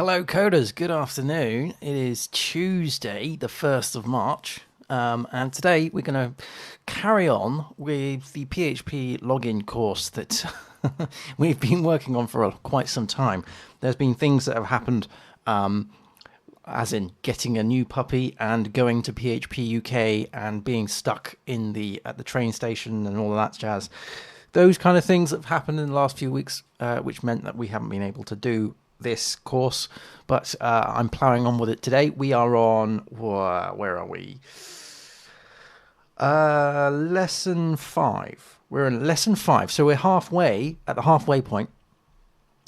Hello coders, good afternoon. It is Tuesday, the 1st of March, and today we're going to carry on with the PHP login course that we've been working on for quite some time. There's been things that have happened, as in getting a new puppy and going to PHP UK and being stuck at the train station and all of that jazz. Those kind of things that have happened in the last few weeks, which meant that we haven't been able to do this course, but I'm ploughing on with it today. We are on, where are we? Lesson 5. We're in lesson 5, so we're halfway, at the halfway point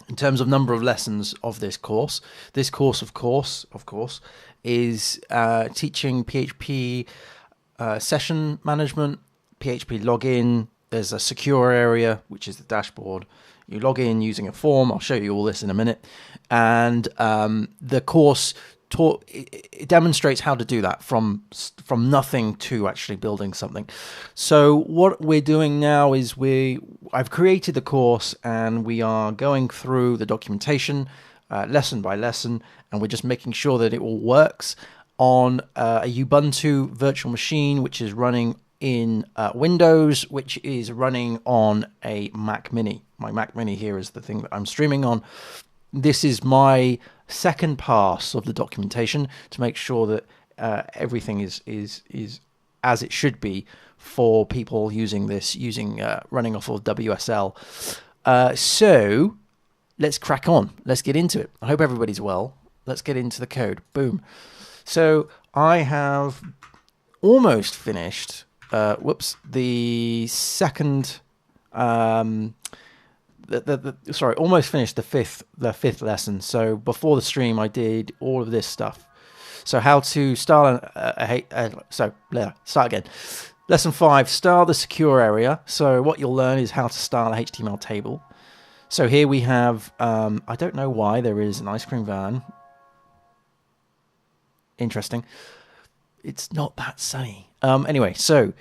in terms of number of lessons of this course. This course, of course, is teaching PHP session management, PHP login. There's a secure area, which is the dashboard. You log in using a form. I'll show you all this in a minute. And the course it demonstrates how to do that from nothing to actually building something. So what we're doing now is I've created the course and we are going through the documentation lesson by lesson, and we're just making sure that it all works on a Ubuntu virtual machine, which is running in Windows, which is running on a Mac Mini. My Mac Mini here is the thing that I'm streaming on. This is my second pass of the documentation to make sure that everything is as it should be for people using this, running off of WSL. So let's crack on. Let's get into it. I hope everybody's well. Let's get into the code. Boom. So I have almost finished the second, almost finished the fifth lesson. So before the stream, I did all of this stuff. So how to start start again. Lesson 5, style the secure area. So what you'll learn is how to style a HTML table. So here we have, I don't know why there is an ice cream van. Interesting. It's not that sunny. Anyway, so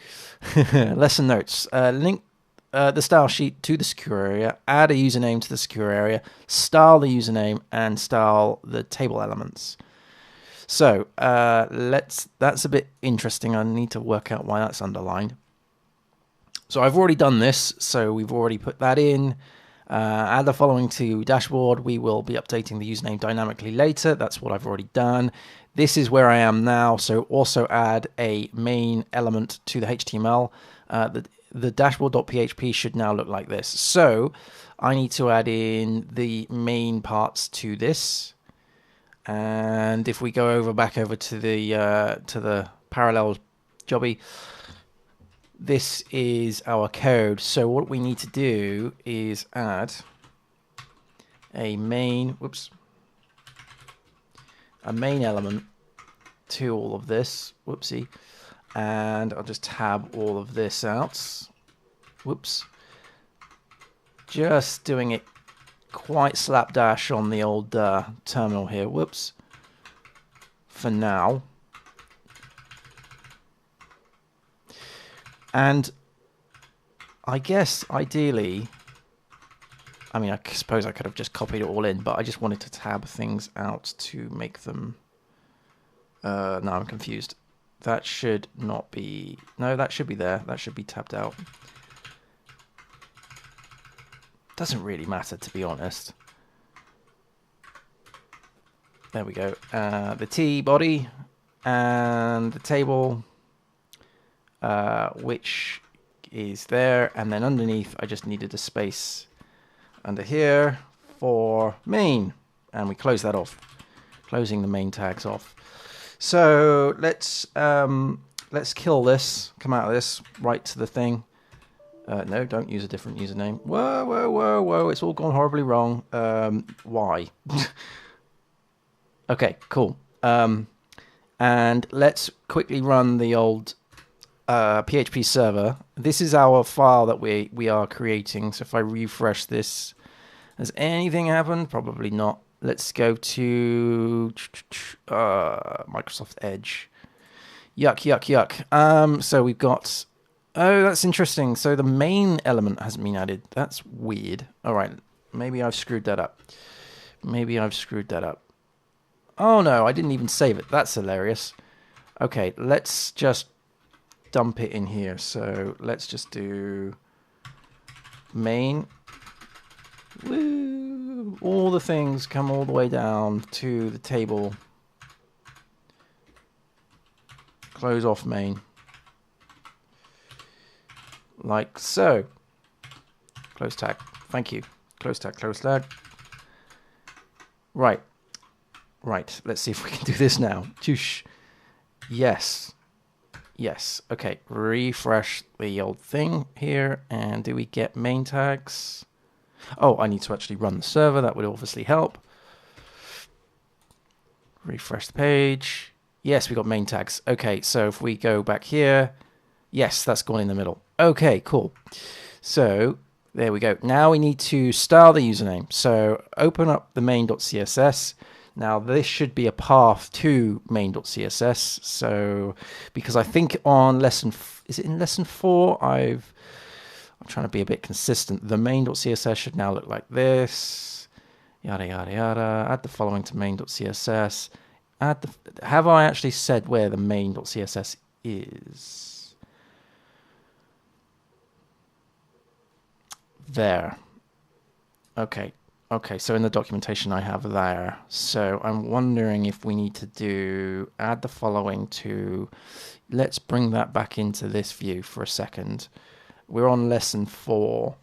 lesson notes. Link the style sheet to the secure area, add a username to the secure area, style the username, and style the table elements. So that's a bit interesting. I need to work out why that's underlined. So I've already done this, so we've already put that in. Add the following to dashboard. We will be updating the username dynamically later. That's what I've already done. This is where I am now, so also add a main element to the HTML. The dashboard.php should now look like this. So I need to add in the main parts to this. And if we go back over to the parallel jobby, this is our code. So what we need to do is add a main element to all of this. Whoopsie. And I'll just tab all of this out. Whoops. Just doing it quite slapdash on the old terminal here. Whoops. For now. And I guess ideally, I suppose I could have just copied it all in, but I just wanted to tab things out to make them... no, I'm confused. That should not be... No, that should be there. That should be tabbed out. Doesn't really matter, to be honest. There we go. The T body and the table, which is there. And then underneath, I just needed a space under here for main. And we close that off. Closing the main tags off. So let's kill this, come out of this, right to the thing. No, don't use a different username. Whoa, it's all gone horribly wrong. Why? Okay, cool. And let's quickly run the old PHP server. This is our file that we are creating. So if I refresh this, has anything happened? Probably not. Let's go to Microsoft Edge. Yuck. So we've got... Oh, that's interesting. So the main element hasn't been added. That's weird. All right. Maybe I've screwed that up. Oh no, I didn't even save it. That's hilarious. Okay, let's just dump it in here. So let's just do main. Woo! All the things come all the way down to the table. Close off main. Like so. Close tag. Thank you. Close tag, close tag. Right. Right. Let's see if we can do this now. Choosh. Yes. Yes. Okay. Refresh the old thing here. And do we get main tags? Oh, I need to actually run the server. That would obviously help. Refresh the page. Yes, we got main tags. Okay, so if we go back here, yes, that's gone in the middle. Okay, cool. So there we go. Now we need to style the username. So open up the main.css. Now this should be a path to main.css. So because I think on lesson, is it in lesson 4? I'm trying to be a bit consistent. The main.css should now look like this. Yada, yada, yada. Add the following to main.css. Have I actually said where the main.css is? There. Okay. Okay, so in the documentation I have there. So I'm wondering if we need to do add the following to, let's bring that back into this view for a second. We're on lesson 4,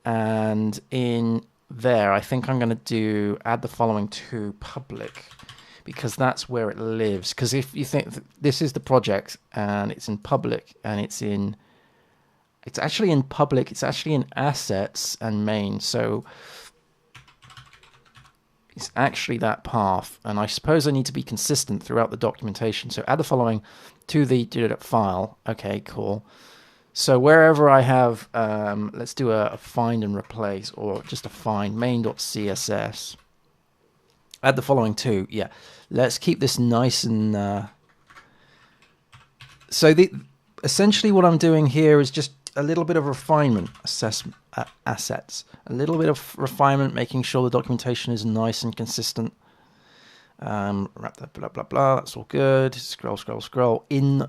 and in there I think I'm going to do add the following to public, because that's where it lives. Because if you think this is the project and it's in public and it's actually in public, it's actually in assets and main, so it's actually that path, and I suppose I need to be consistent throughout the documentation. So add the following to the file. Okay, cool. So wherever I have, let's do a find and replace, or just a find main.css. Add the following to, yeah. Let's keep this nice and... So essentially what I'm doing here is just a little bit of refinement, assets. A little bit of refinement, making sure the documentation is nice and consistent. Wrap that, blah, blah, blah. That's all good. Scroll, scroll, scroll. In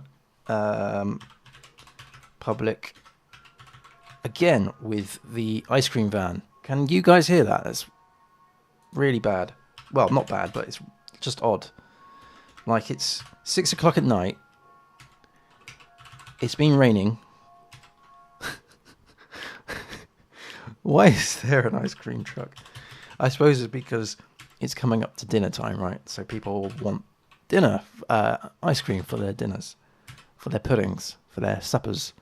public. Again, with the ice cream van. Can you guys hear that? That's really bad. Well, not bad, but it's just odd. Like, it's 6 o'clock at night. It's been raining. Why is there an ice cream truck? I suppose it's because it's coming up to dinner time, right? So people want dinner, ice cream for their dinners, for their puddings, for their suppers.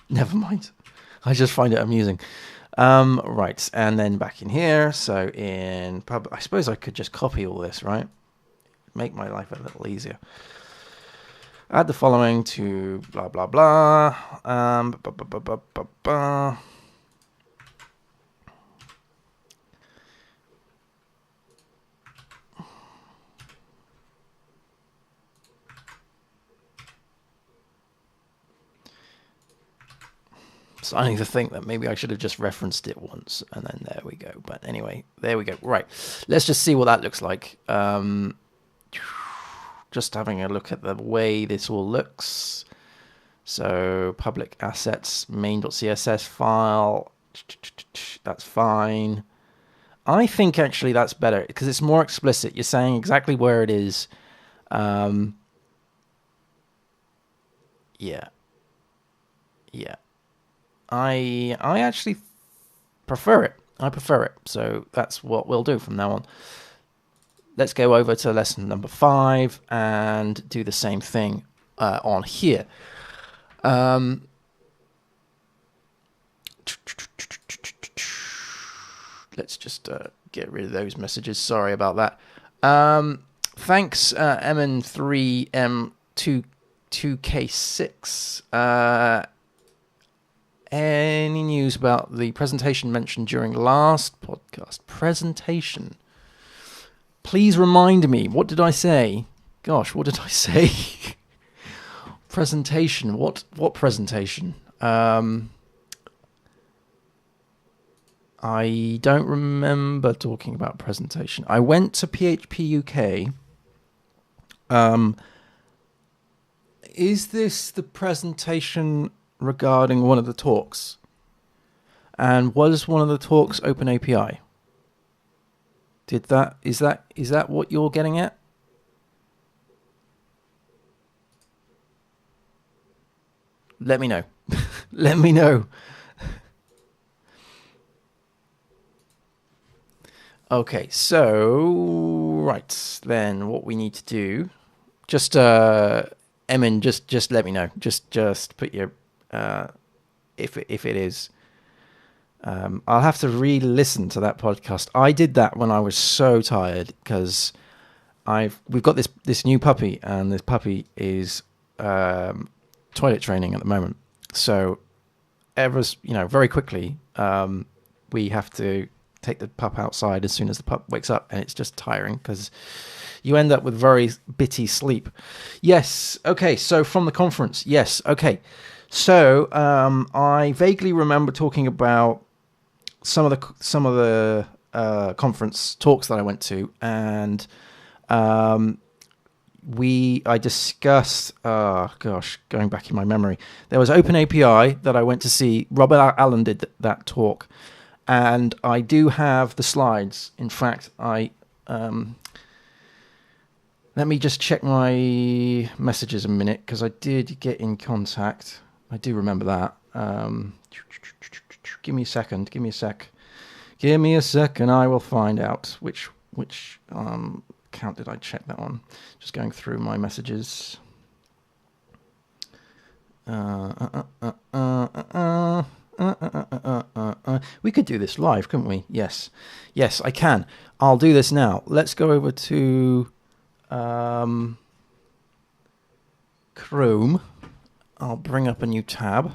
Never mind. I just find it amusing. Right, and then back in here. So in pub, I suppose I could just copy all this, right? Make my life a little easier. Add the following to blah, blah, blah. Starting to think that maybe I should have just referenced it once, and then there we go. But anyway, there we go. Right, let's just see what that looks like. Just having a look at the way this all looks. So public assets, main.css file. That's fine. I think actually that's better because it's more explicit. You're saying exactly where it is. Yeah. Yeah. I actually prefer it. I prefer it. So that's what we'll do from now on. Let's go over to lesson number 5 and do the same thing on here. Let's just get rid of those messages. Sorry about that. Thanks, MN3M22K6. Any news about the presentation mentioned during last podcast? Presentation. Please remind me. What did I say? Gosh, what did I say? Presentation. What presentation? I don't remember talking about presentation. I went to PHP UK. Is this the presentation regarding one of the talks? And was one of the talks Open API? Is that what you're getting at? Let me know. Let me know. Okay, so right then, what we need to do, just Emin, just let me know. Just put your if it is. I'll have to re-listen to that podcast. I did that when I was so tired because we've got this new puppy, and this puppy is toilet training at the moment. So very quickly we have to take the pup outside as soon as the pup wakes up, and it's just tiring because you end up with very bitty sleep. Yes. Okay. So from the conference. Yes. Okay. So I vaguely remember talking about some of the conference talks that I went to, and I discussed, going back in my memory, there was Open API that I went to see. Robert Allen did that talk, and I do have the slides. In fact, let me just check my messages a minute, because I did get in contact. I do remember that. Give me a second. Give me a sec, and I will find out which account did I check that on. Just going through my messages. We could do this live, couldn't we? Yes, I can. I'll do this now. Let's go over to Chrome. I'll bring up a new tab.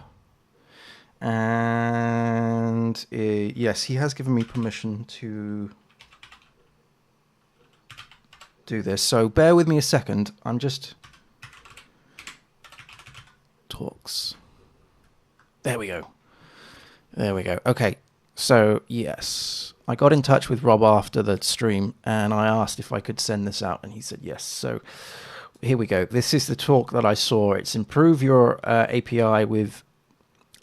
And yes, he has given me permission to do this. So bear with me a second. I'm just... Talks. There we go. Okay. So, yes. I got in touch with Rob after the stream, and I asked if I could send this out, and he said yes. So here we go. This is the talk that I saw. It's Improve Your API with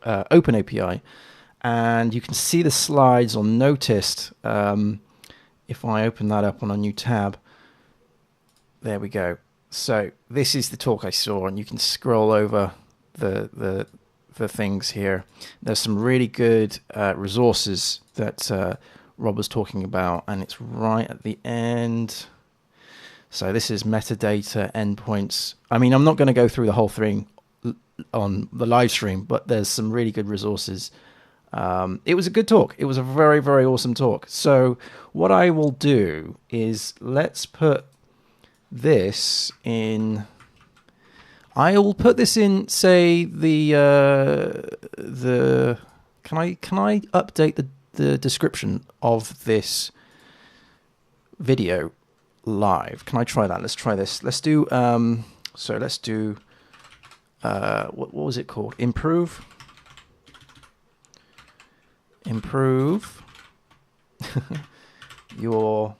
Open API, and you can see the slides on Noticed. If I open that up on a new tab, there we go. So this is the talk I saw, and you can scroll over the things here. There's some really good resources that Rob was talking about, and it's right at the end. So this is metadata endpoints. I mean, I'm not going to go through the whole thing on the live stream, but there's some really good resources. It was a good talk. It was a very, very awesome talk. So what I will do is let's put this in. I will put this in, say, the can I update the description of this video live? Can I try that? Let's try this. Let's do let's do what was it called? Improve your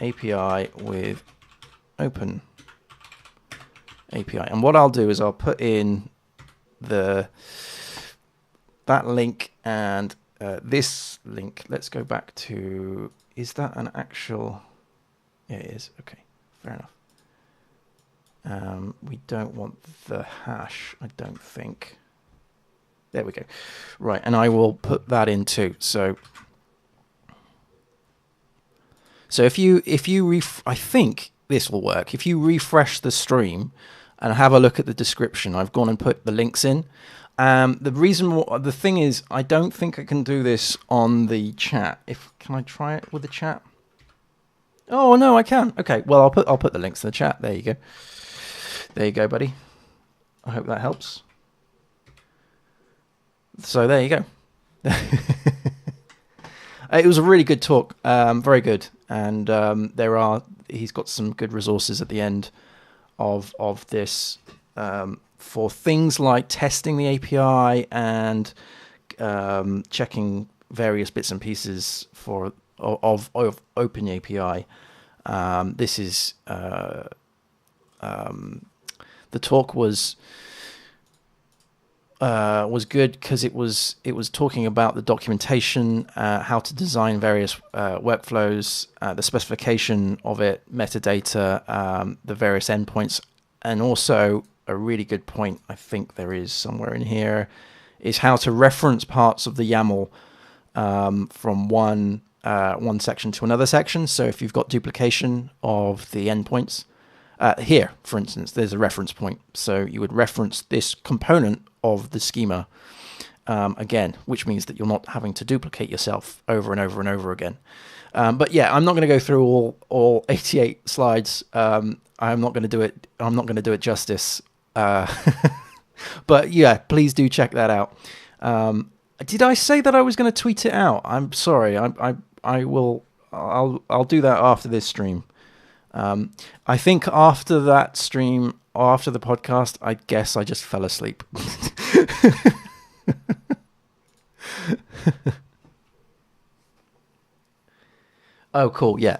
API with Open API. And what I'll do is I'll put in that link and this link. Let's go back to, is that an actual? Yeah, it is. Okay, fair enough. We don't want the hash, I don't think. There we go. Right, and I will put that in too. So if you I think this will work. If you refresh the stream and have a look at the description, I've gone and put the links in. The thing is, I don't think I can do this on the chat. Can I try it with the chat? Oh no, I can. Okay, well I'll put the links in the chat. There you go. There you go, buddy. I hope that helps. So there you go. It was a really good talk, very good, and he's got some good resources at the end of this for things like testing the API and checking various bits and pieces of OpenAPI. This is the talk was good because it was talking about the documentation, how to design various workflows, the specification of it, metadata, the various endpoints, and also a really good point, I think there is somewhere in here, is how to reference parts of the YAML from one section to another section. So if you've got duplication of the endpoints, here, for instance, there's a reference point. So you would reference this component of the schema again, which means that you're not having to duplicate yourself over and over and over again. But yeah, I'm not going to go through all 88 slides. I'm not going to do it. I'm not going to do it justice. But yeah, please do check that out. Did I say that I was going to tweet it out? I'm sorry. I will. I'll do that after this stream. I think after that stream, or after the podcast, I guess I just fell asleep. Oh, cool. Yeah.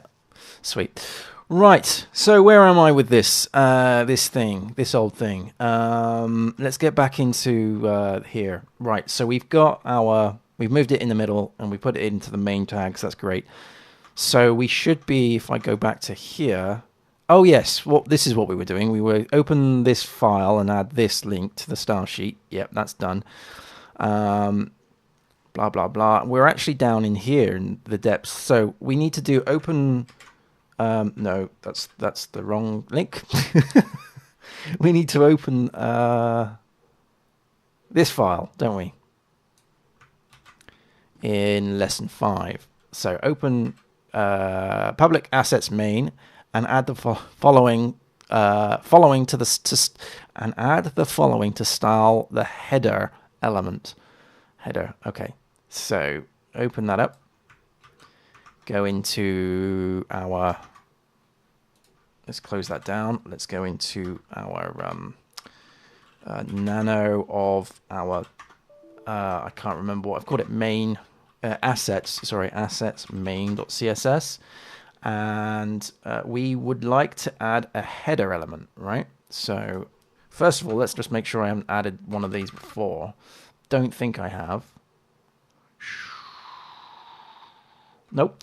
Sweet. Right. So where am I with this this old thing? Let's get back into here. Right. So we've moved it in the middle and we put it into the main tags. That's great. So we should be, if I go back to here, oh yes, well, this is what we were doing. We were open this file and add this link to the style sheet. Yep, that's done. Blah, blah, blah. We're actually down in here in the depths. So we need to do open, no, that's the wrong link. We need to open this file, don't we? In lesson 5. So open public assets main and add the following to style the header element. Header. Okay. So open that up. Go into our. Let's close that down. Let's go into our nano of our. I can't remember what I've called it. Main. Assets main.css, and we would like to add a header element, right? So first of all, let's just make sure I haven't added one of these before. Don't think I have. Nope.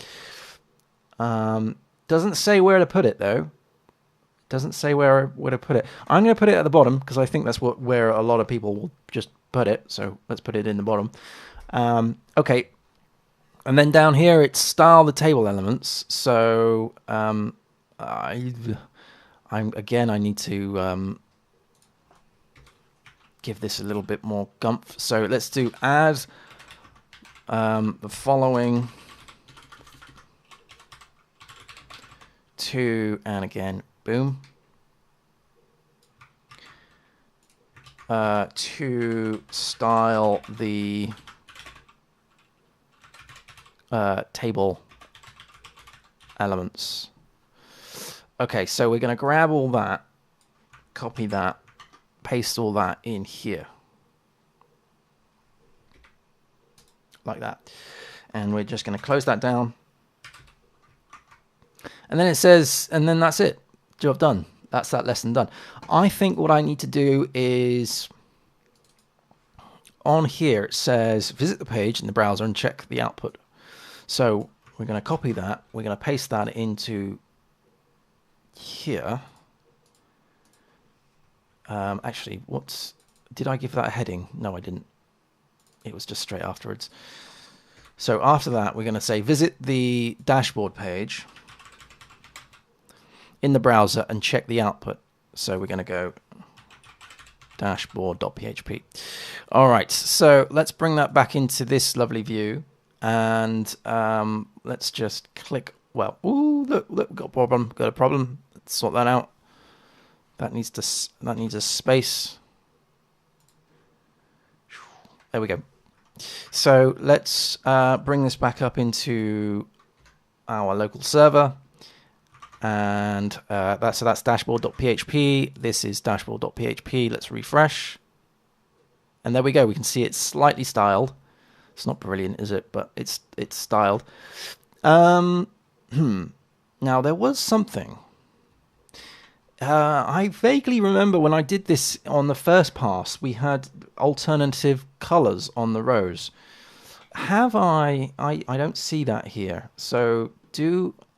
Doesn't say where to put it though. Doesn't say where to put it. I'm going to put it at the bottom because I think that's where a lot of people will just put it. So let's put it in the bottom. Okay. And then down here, it's style the table elements. So I need to give this a little bit more gumph. So let's do add the following to, and again, boom, to style the table elements. Okay, so we're going to grab all that, copy that, paste all that in here. Like that. And we're just going to close that down. And then it says, and then that's it. Job done. That's that lesson done. I think what I need to do is, on here it says, visit the page in the browser and check the output. So we're going to copy that. We're going to paste that into here. Actually, did I give that a heading? No, I didn't. It was just straight afterwards. So after that, we're going to say visit the dashboard page in the browser and check the output. So we're going to go dashboard.php. All right, so let's bring that back into this lovely view. And let's just click. Well, ooh, look, got a problem. Got a problem. Let's sort that out. That needs a space. There we go. So let's bring this back up into our local server, and that's dashboard.php. This is dashboard.php. Let's refresh, and there we go. We can see it's slightly styled. It's not brilliant, is it? But it's styled. Now there was something. I vaguely remember when I did this on the first pass, we had alternative colors on the rows. Have I don't see that here. So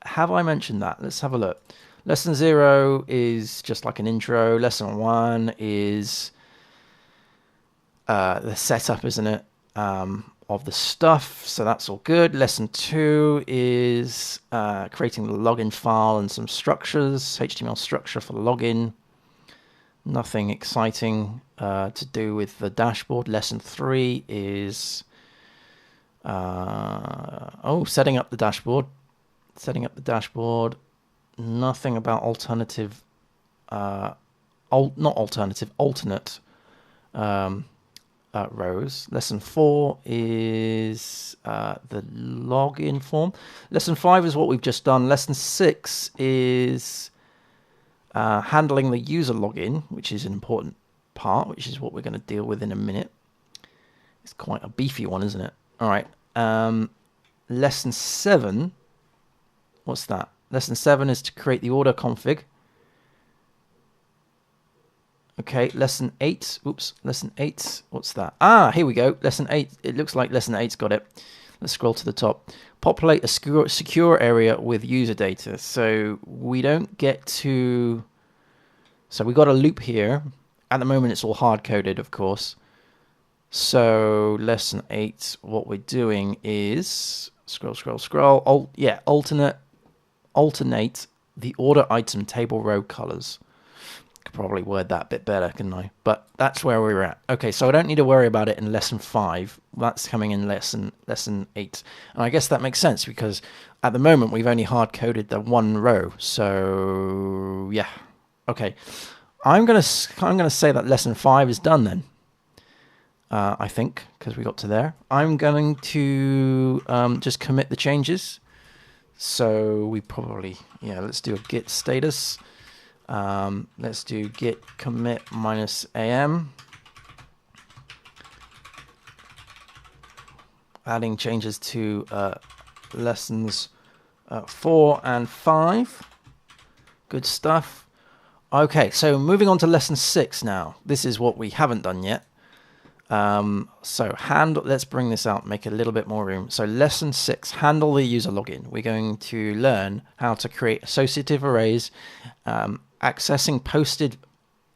have I mentioned that? Let's have a look. Lesson 0 is just like an intro. Lesson 1 is the setup, isn't it? Of the stuff, so that's all good. Lesson 2 is creating the login file and some structures, HTML structure for login. Nothing exciting to do with the dashboard. Lesson 3 is setting up the dashboard. Nothing about alternate rows. Lesson 4 is the login form. Lesson 5 is what we've just done. Lesson 6 is handling the user login, which is an important part, which is what we're going to deal with in a minute. It's quite a beefy one, isn't it? All right. Lesson 7, what's that? Lesson 7 is to create the order config. Okay, lesson 8. Oops, lesson 8. What's that? Ah, here we go. Lesson 8. It looks like lesson 8's got it. Let's scroll to the top. Populate a secure area with user data. So we don't get to... So we got a loop here. At the moment, it's all hard-coded, of course. So lesson 8, what we're doing is... Scroll. Alternate the order item table row colors. Could probably word that a bit better, couldn't I? But that's where we're at. Okay, so I don't need to worry about it in lesson 5. That's coming in lesson 8. And I guess that makes sense because at the moment we've only hard-coded the one row. So yeah. Okay. I'm gonna say that lesson 5 is done then. I think, because we got to there. I'm going to just commit the changes. So we probably, let's do a git status. Let's do git commit -am. Adding changes to lessons 4 and 5. Good stuff. Okay, so moving on to lesson 6 now. This is what we haven't done yet. Let's bring this out, make a little bit more room. So lesson 6, handle the user login. We're going to learn how to create associative arrays, accessing posted,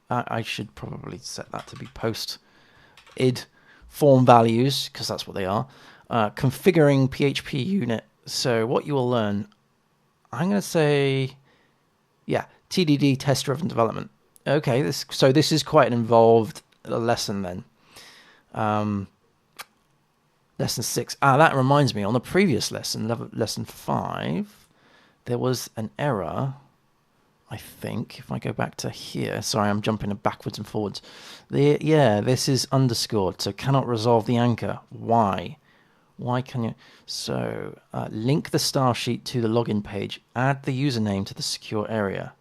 I should probably set that to be post-id form values, because that's what they are, configuring PHP unit. So what you will learn, I'm going to say, TDD, test-driven development. Okay, this is quite an involved lesson then. Lesson 6. That reminds me, on the previous lesson, lesson 5, there was an error, I think. If I go back to here, sorry, I'm jumping backwards and forwards. This is underscored, so cannot resolve the anchor. Why? Why can you? So, link the style sheet to the login page. Add the username to the secure area.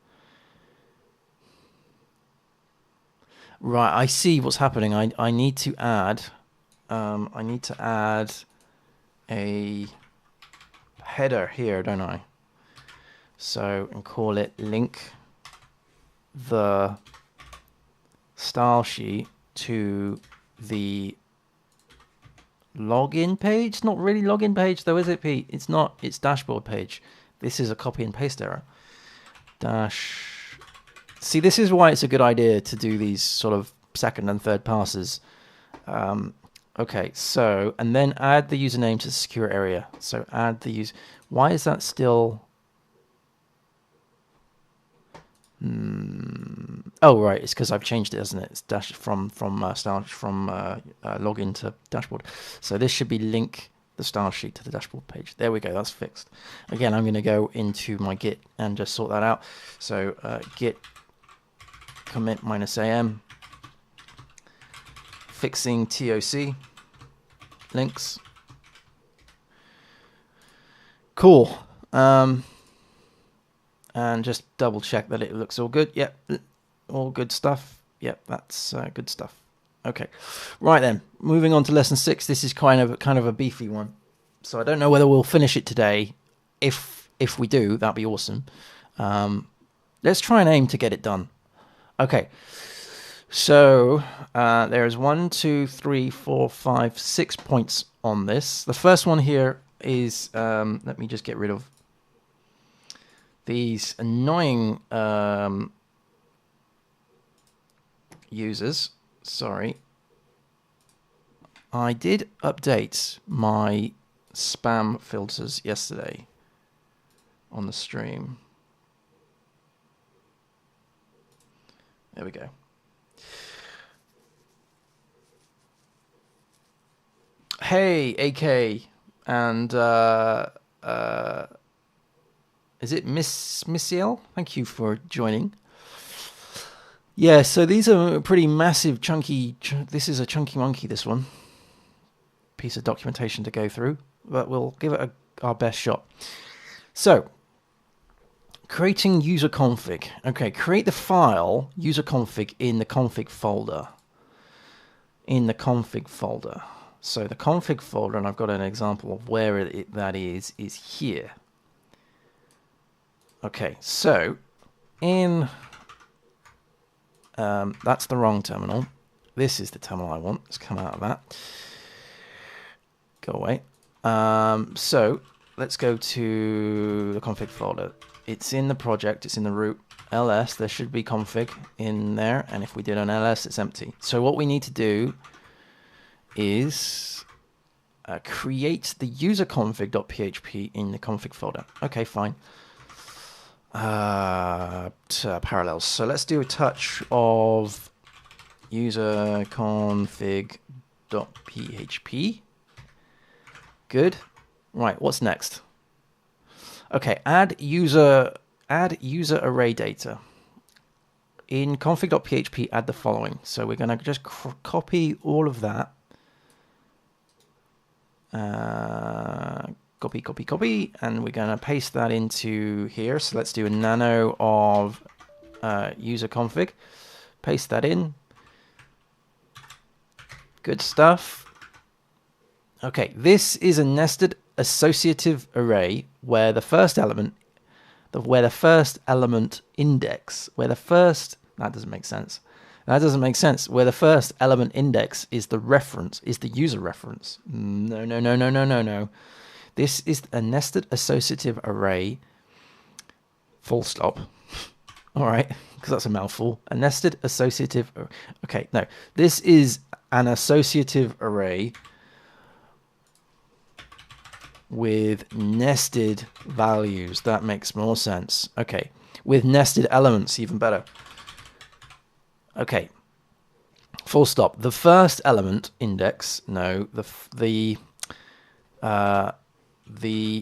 Right, I see what's happening. I need to add a header here, don't I? So, and call it link the style sheet to the login page. Not really login page though, is it, Pete? It's not. It's dashboard page. This is a copy and paste error. See, this is why it's a good idea to do these sort of second and third passes. Okay, so, and then add the username to the secure area. So add the use. Why is that still? Oh, right, it's because I've changed it, isn't it? It's dash from login to dashboard. So this should be link the style sheet to the dashboard page. There we go, that's fixed. Again, I'm going to go into my Git and just sort that out. So git commit -am, fixing TOC links. Cool. And just double check that it looks all good. Yep, all good stuff. Yep, that's good stuff. Okay, right then. Moving on to lesson 6. This is kind of a beefy one, so I don't know whether we'll finish it today. If we do, that'd be awesome. Let's try and aim to get it done. Okay. So there's 1, 2, 3, 4, 5, 6 points on this. The first one here is let me just get rid of these annoying users. Sorry. I did update my spam filters yesterday on the stream. There we go. Hey, AK, and is it Miss Missiel? Thank you for joining. Yeah, so these are pretty massive, chunky. This is a chunky monkey. This one piece of documentation to go through, but we'll give it our best shot. So, creating user config. Okay, create the file user config in the config folder. So the config folder, and I've got an example of where that is here. Okay, so in that's the wrong terminal. This is the terminal I want. Let's come out of that. Go away. So let's go to the config folder. It's in the project. It's in the root ls. There should be config in there, and if we did an ls, it's empty. So what we need to do is create the user config.php in the config folder. Okay, fine. Parallels. So let's do a touch of user config.php. Good. Right, what's next? Okay, add user array data. In config.php, add the following. So we're going to just copy all of that. Copy, and we're going to paste that into here. So let's do a nano of user config. Paste that in. Good stuff. Okay, this is a nested associative array where the first element, that doesn't make sense. That doesn't make sense. Where the first element index is the reference, is the user reference. No. This is a nested associative array. Full stop. All right, because that's a mouthful. A nested associative. Okay, no. This is an associative array with nested values. That makes more sense. Okay, with nested elements, even better. Okay, full stop. The first element index, no, the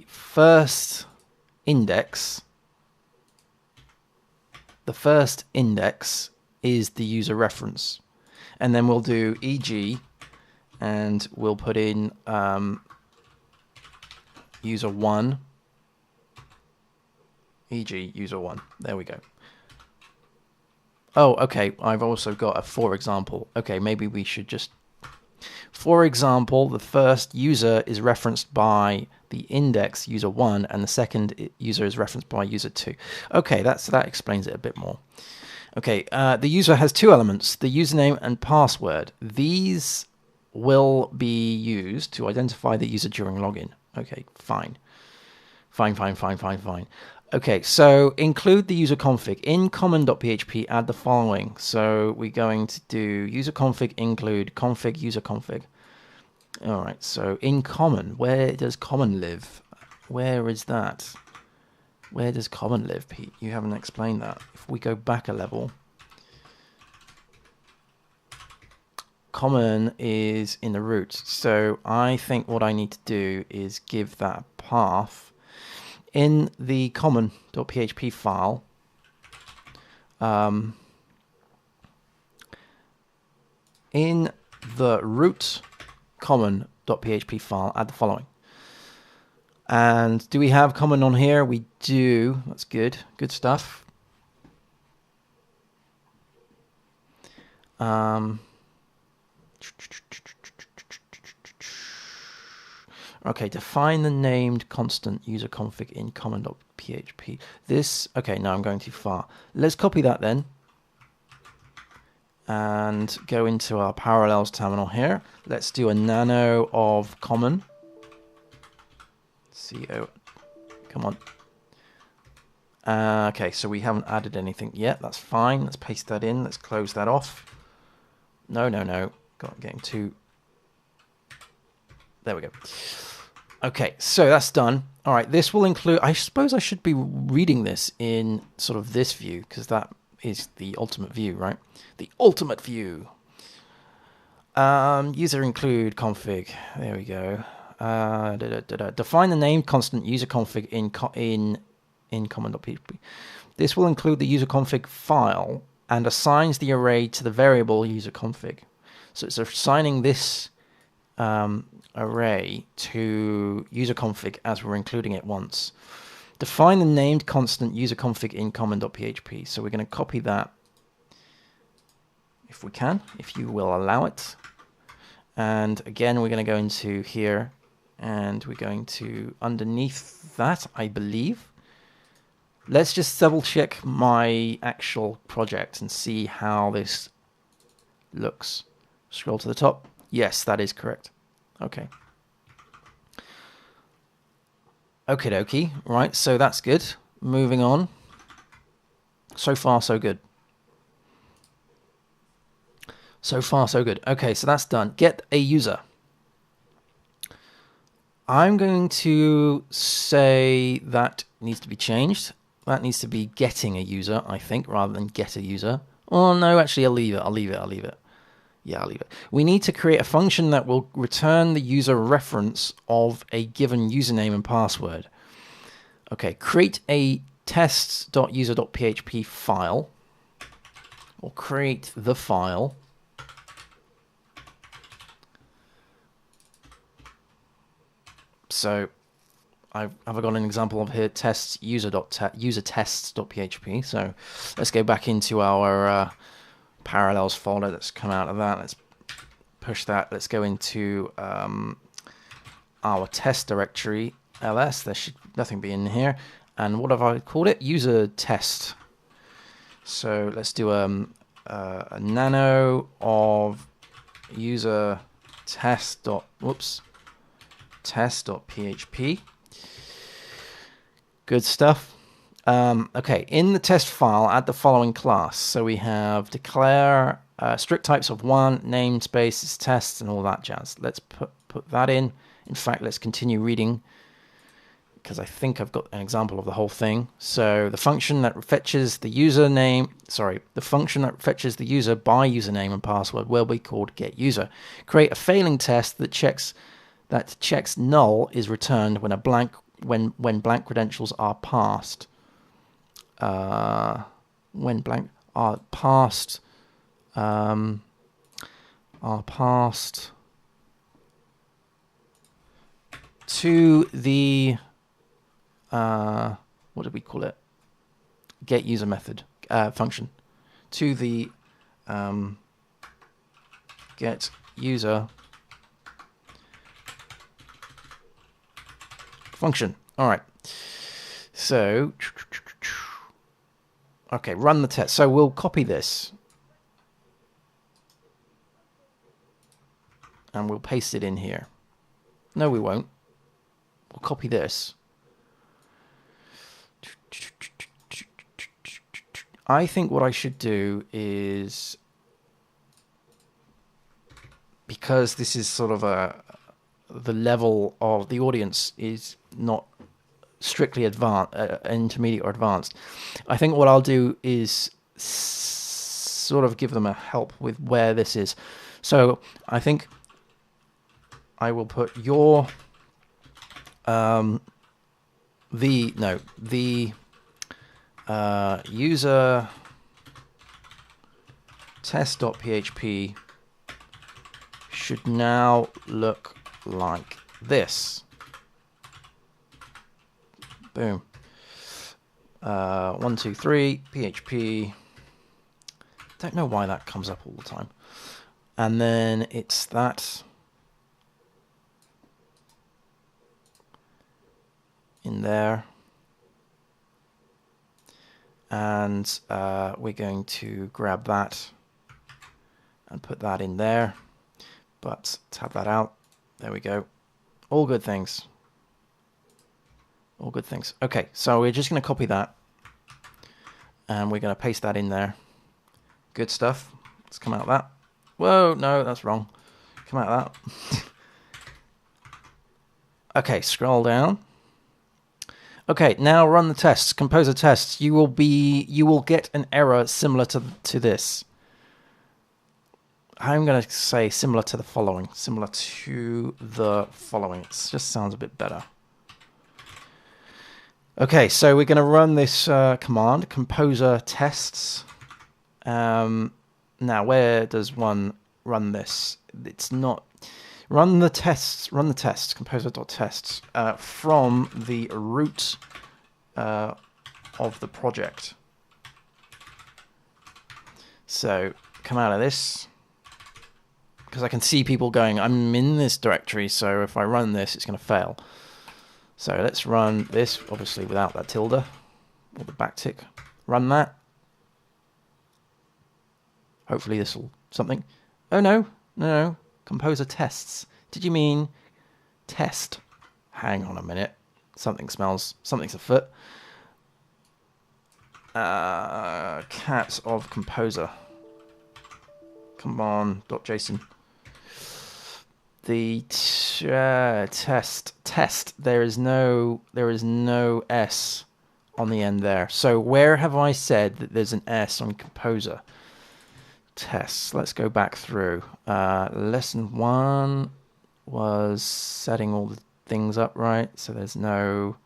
first index, is the user reference, and then we'll do eg, and we'll put in user 1, e.g. user 1. There we go. Oh, okay, I've also got a for example. Okay, maybe we should just... For example, the first user is referenced by the index user 1, and the second user is referenced by user 2. Okay, that explains it a bit more. Okay, the user has two elements, the username and password. These will be used to identify the user during login. Okay, fine. Fine. Okay, so include the user config. In common.php, add the following. So we're going to do user config include config user config. All right, so in common, where does common live? Where is that? Where does common live, Pete? You haven't explained that. If we go back a level, common is in the root. So I think what I need to do is give that a path. In the common.php file, in the root common.php file, add the following. And do we have common on here? We do. That's good. Good stuff. Okay, define the named constant user config in common.php. This, okay, no, I'm going too far. Let's copy that then and go into our parallels terminal here. Let's do a nano of common. CO, come on. Okay, so we haven't added anything yet. That's fine. Let's paste that in. Let's close that off. No. Getting too... There we go. Okay, so that's done. All right, this will include... I suppose I should be reading this in sort of this view, because that is the ultimate view, right? The ultimate view. User include config. There we go. Define the named constant user config in common.php. This will include the user config file and assigns the array to the variable user config. So it's assigning this array to user config as we're including it once. Define the named constant user config in common.php. So we're going to copy that if we can, if you will allow it. And again, we're going to go into here and we're going to underneath that, I believe. Let's just double check my actual project and see how this looks. Scroll to the top. Yes, that is correct. Okay. Okie dokie. Right, so that's good. Moving on. So far, so good. So far, so good. Okay, so that's done. Get a user. I'm going to say that needs to be changed. That needs to be getting a user, I think, rather than get a user. Oh, no, actually, I'll leave it. Yeah, I'll leave it. We need to create a function that will return the user reference of a given username and password. Okay, create a tests.user.php file, or create the file. So have I got an example of here, tests user tests.php. So let's go back into our parallels folder that's come out of that. Let's push that. Let's go into our test directory, ls. There should nothing be in here. And what have I called it? User test. So let's do a nano of user test.php. Good stuff. Okay, in the test file, add the following class. So we have declare strict types of one, namespaces, tests, and all that jazz. Let's put that in. In fact, let's continue reading because I think I've got an example of the whole thing. So the function that fetches the username, the function that fetches the user by username and password will be called getUser. Create a failing test that checks null is returned when when blank credentials are passed. When blank are passed to the what did we call it? Get user method function to the get user function. All right. So, okay, run the test. So we'll copy this and we'll paste it in here. No, we won't. We'll copy this. I think what I should do is, because this is sort of the level of the audience is not strictly advanced, intermediate or advanced. I think what I'll do is sort of give them a help with where this is. So I think I will put your the user test.php should now look like this. Boom. 1, 2, 3 PHP. Don't know why that comes up all the time. and then it's that in there, and we're going to grab that and put that in there, but tab that out. There we go. All good things. All good things. Okay, so we're just going to copy that, and we're going to paste that in there. Good stuff. Let's come out of that. Whoa, no, that's wrong. Come out of that. Okay, scroll down. Okay, now run the tests. Composer tests. You will get an error similar to this. I'm going to say similar to the following. Similar to the following. It just sounds a bit better. Okay, so we're going to run this command, composer tests. Now, where does one run this? It's not... Run the tests, composer.tests, from the root of the project. So, come out of this. Because I can see people going, I'm in this directory, so if I run this, it's going to fail. So let's run this, obviously without that tilde, or the backtick. Run that. Hopefully this will something. Oh no, no, composer tests. Did you mean test? Hang on a minute. Something smells, something's afoot. Cat of composer. Command.json. The test. There is no S on the end there. So where have I said that there's an S on composer? Tests. Let's go back through. Lesson 1 was setting all the things up right. So there's no.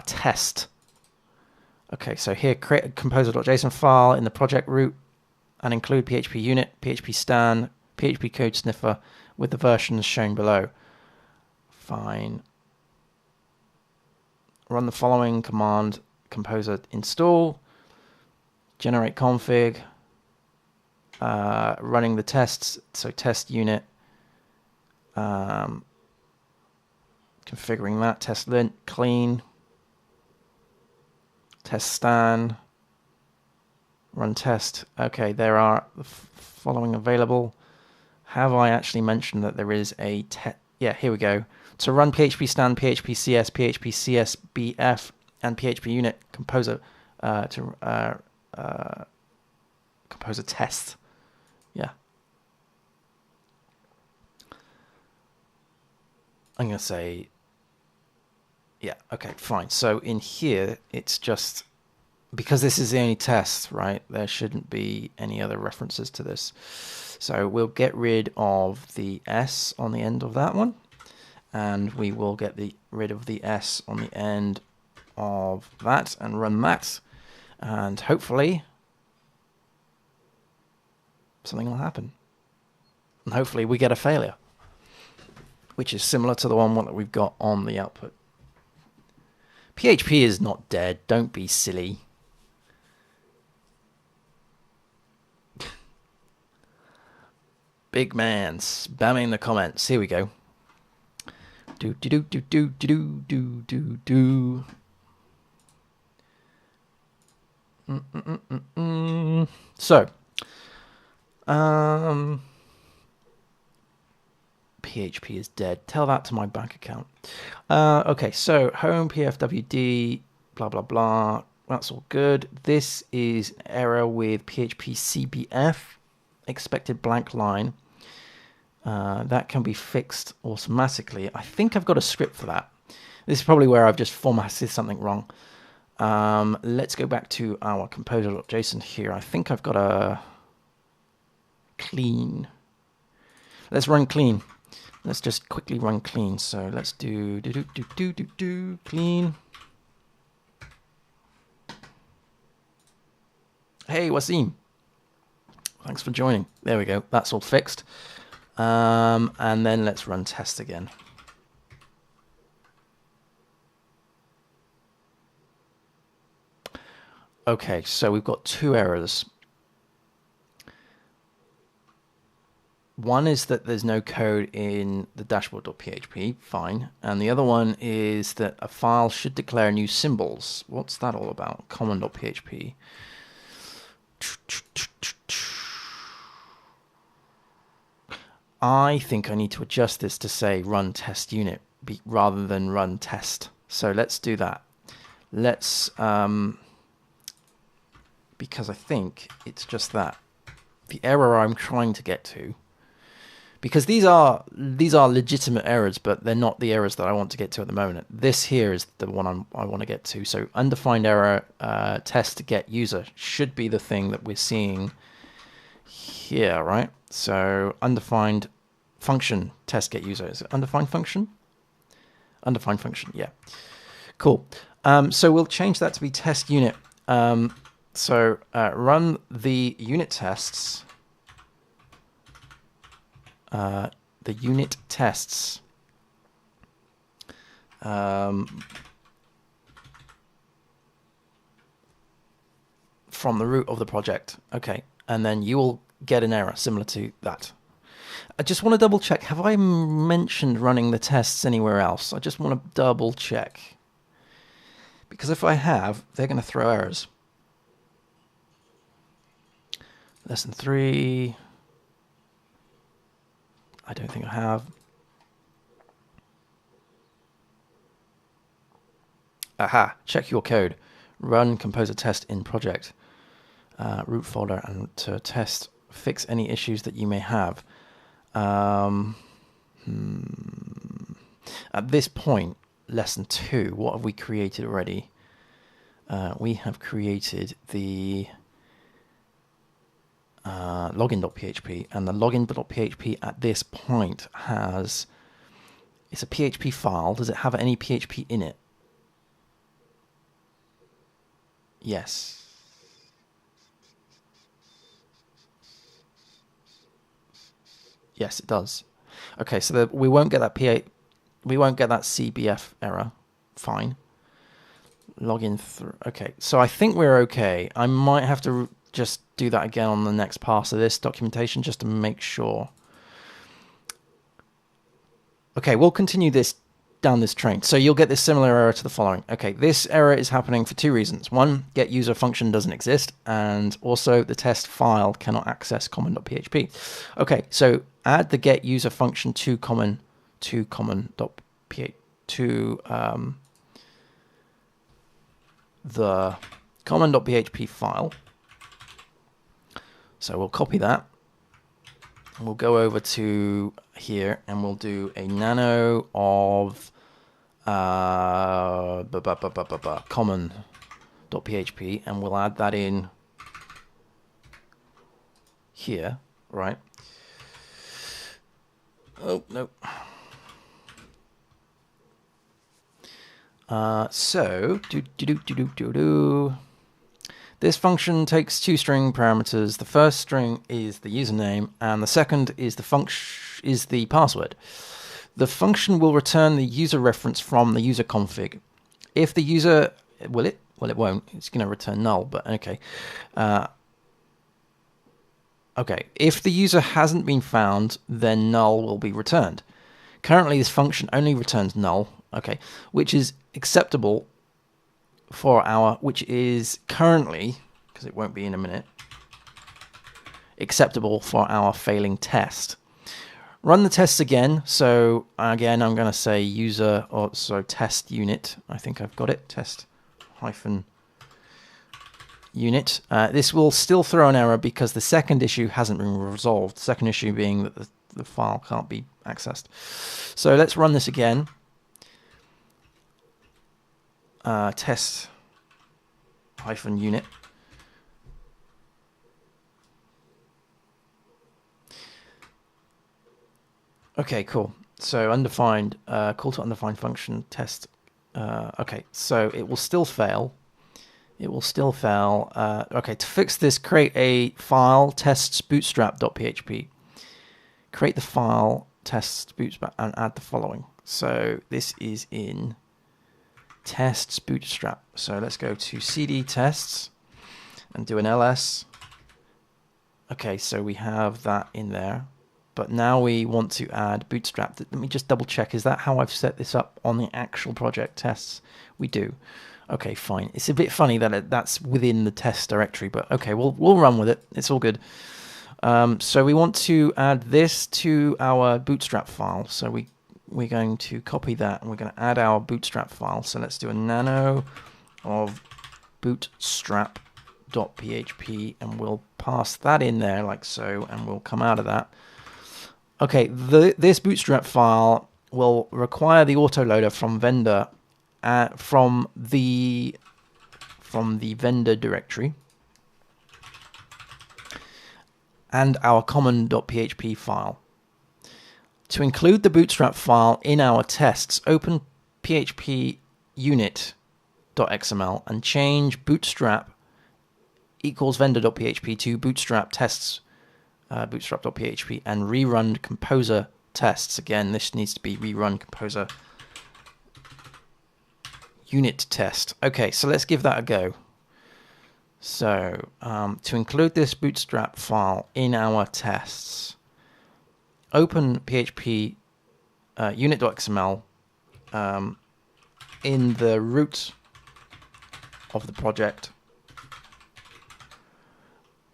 Test. Okay, so here create a composer.json file in the project root and include PHP unit, PHP stan, PHP code sniffer with the versions shown below. Fine. Run the following command, composer install, generate config, running the tests, so test unit, configuring that, test lint, clean, test stan, run test. Okay, there are the following available. Have I actually mentioned that there is a yeah, here we go. To run PHP stan, PHP CS, PHP CSBF, and PHP unit composer composer test. Yeah. I'm going to say, yeah, okay, fine. So in here, it's just, because this is the only test, right? There shouldn't be any other references to this. So we'll get rid of the S on the end of that one. And we will get rid of the S on the end of that and run that. And hopefully something will happen. And hopefully we get a failure, which is similar to the one that we've got on the output. PHP is not dead. Don't be silly. Big man spamming the comments. Here we go. Do do do do do do do do do. So, PHP is dead. Tell that to my bank account. Okay, so home pfwd blah blah blah. That's all good. This is an error with PHP CBF, expected blank line. That can be fixed automatically. I think I've got a script for that. This is probably where I've just formatted something wrong. Let's go back to our composer.json here. I think I've got a clean. Let's run clean. Let's just quickly run clean. So let's do clean. Hey, Wasim. Thanks for joining. There we go. That's all fixed. And then let's run test again. Okay, so we've got two errors. One is that there's no code in the dashboard.php, fine. And the other one is that a file should declare new symbols. What's that all about? Common.php. I think I need to adjust this to say run test unit rather than run test. So let's do that. Let's, because I think it's just that. The error I'm trying to get to, because these are legitimate errors, but they're not the errors that I want to get to at the moment. This here is the one I want to get to. So undefined error test get user should be the thing that we're seeing here, right? So undefined function test get user. Is it undefined function? Undefined function, yeah. Cool. So we'll change that to be test unit. So run the unit tests. The unit tests from the root of the project. Okay, and then you will get an error similar to that. I just want to double check. Have I mentioned running the tests anywhere else? I just want to double check. Because if I have, they're going to throw errors. Lesson 3. I don't think I have. Aha, check your code. Run composer test in project. Root folder and to test, fix any issues that you may have. At this point, lesson 2, what have we created already? We have created the login.php, and the login.php at this point has, it's a PHP file. Does it have any PHP in it? Yes. Yes, it does. Okay, so we won't get that we won't get that CBF error. Fine. Login through. Okay, so I think we're okay. I might have to just do that again on the next pass of this documentation just to make sure. Okay, we'll continue this down this train. So you'll get this similar error to the following. Okay, this error is happening for 2 reasons. One, get user function doesn't exist, and also the test file cannot access common.php. Okay, so add the get user function to common.php to the common.php file. So we'll copy that. And we'll go over to here and we'll do a nano of common.php, and we'll add that in here, right? Oh, no. This function takes 2 string parameters. The first string is the username, and the second is the password. The function will return the user reference from the user config. If the user, will it? Well, it won't. It's going to return null, but okay. Okay, if the user hasn't been found, then null will be returned. Currently, this function only returns null, okay, which is acceptable for our, which is currently, because it won't be in a minute, acceptable for our failing test. Run the tests again. So again, I'm going to say user, or so test unit. I think I've got it. Test hyphen unit. This will still throw an error because the second issue hasn't been resolved. The second issue being that the file can't be accessed. So let's run this again. Test hyphen unit. Okay, cool. So undefined, call to undefined function test. Okay, so it will still fail. It will still fail. Okay, to fix this, create a file tests bootstrap.php. Create the file tests bootstrap and add the following. So this is in tests bootstrap. So let's go to cd tests and do an ls. Okay, so we have that in there. But now we want to add Bootstrap. Let me just double check. Is that how I've set this up on the actual project tests? We do. Okay, fine. It's a bit funny that that's within the test directory, but okay, we'll run with it. It's all good. So we want to add this to our Bootstrap file. So we're going to copy that and we're going to add our Bootstrap file. So let's do a nano of bootstrap.php and we'll pass that in there like so, and we'll come out of that. Okay, this Bootstrap file will require the autoloader from vendor from the vendor directory and our common.php file. To include the Bootstrap file in our tests, open PHP unit.xml and change bootstrap equals vendor.php to bootstrap tests bootstrap.php and rerun composer tests. Again, this needs to be rerun composer unit test. Okay, so let's give that a go. So to include this bootstrap file in our tests, open PHP unit.xml in the root of the project.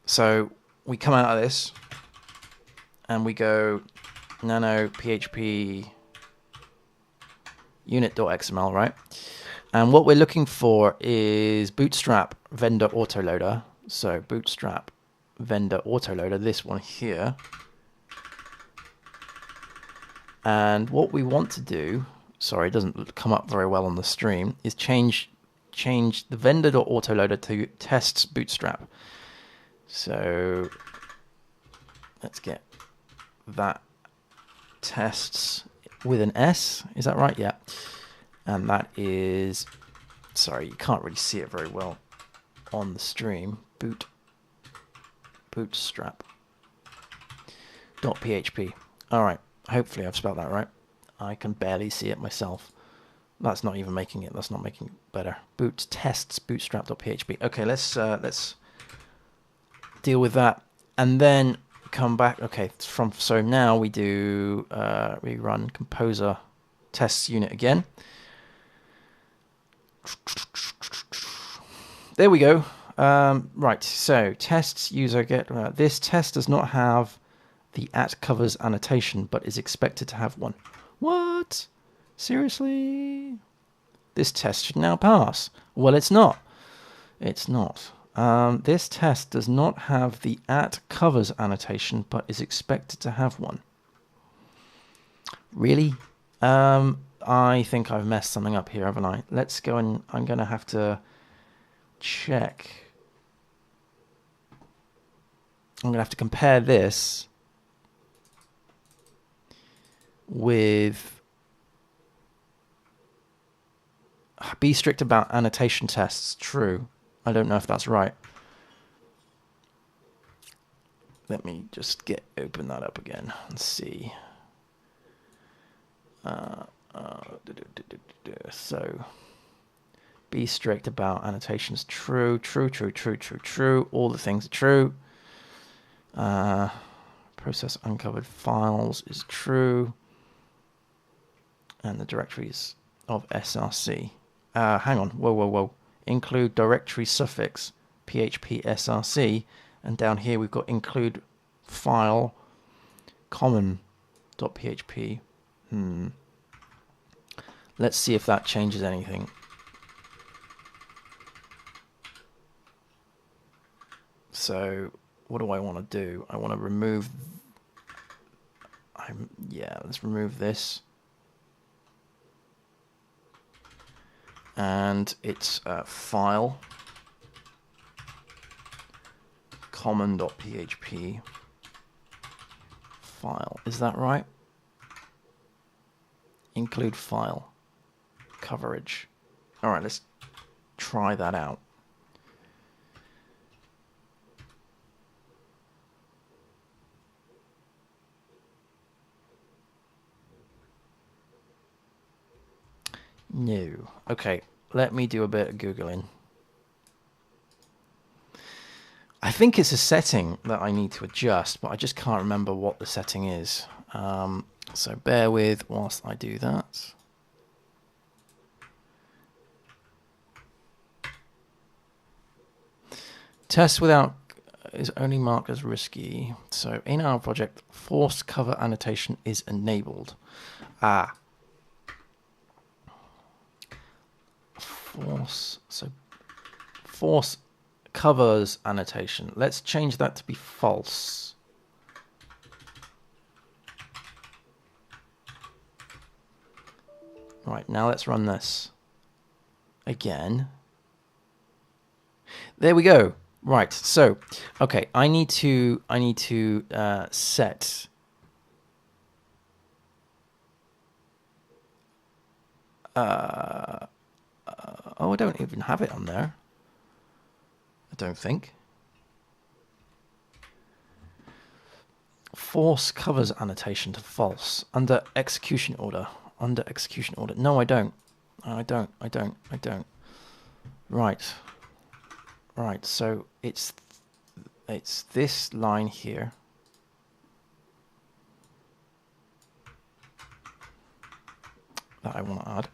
So we come out of this and we go nano PHP unit.xml, right? And what we're looking for is bootstrap vendor autoloader. So bootstrap vendor autoloader, this one here. And what we want to do, sorry, it doesn't come up very well on the stream, is change the vendor.autoloader to tests bootstrap. So let's get that tests with an S. Is that right? Yeah. And that is, sorry, you can't really see it very well on the stream. Bootstrap.php. All right. Hopefully I've spelled that right. I can barely see it myself. That's not even making it. That's not making it better. Tests bootstrap.php. Okay, let's deal with that and then come back. Okay, so now we do rerun composer tests unit again. There we go. Right, so tests user get this test does not have the @covers annotation, but is expected to have one. What? Seriously? This test should now pass. Well, it's not. It's not. This test does not have the @covers annotation, but is expected to have one. Really? I think I've messed something up here, haven't I? Let's go and I'm going to have to check. I'm going to have to compare this with be strict about annotation tests. True. I don't know if that's right. Let me just open that up again and see. So be strict about annotations. True. All the things are true. Process uncovered files is true. And the directories of src. Hang on. Whoa. Include directory suffix php src. And down here we've got include file common.php. Let's see if that changes anything. So what do I want to do? I want to remove. Let's remove this. And it's file common.php file. Is that right? Include file coverage. All right, let's try that out. No. Okay, let me do a bit of Googling. I think it's a setting that I need to adjust, but I just can't remember what the setting is. So bear with whilst I do that. Test without is only marked as risky. So in our project, forced cover annotation is enabled. Force covers annotation. Let's change that to be false. Right, now let's run this again. There we go. Right, so okay, I need to set oh, I don't even have it on there. I don't think. Force covers annotation to false under execution order. Under execution order. No, I don't. I don't. Right. Right, so it's this line here. That I want to add.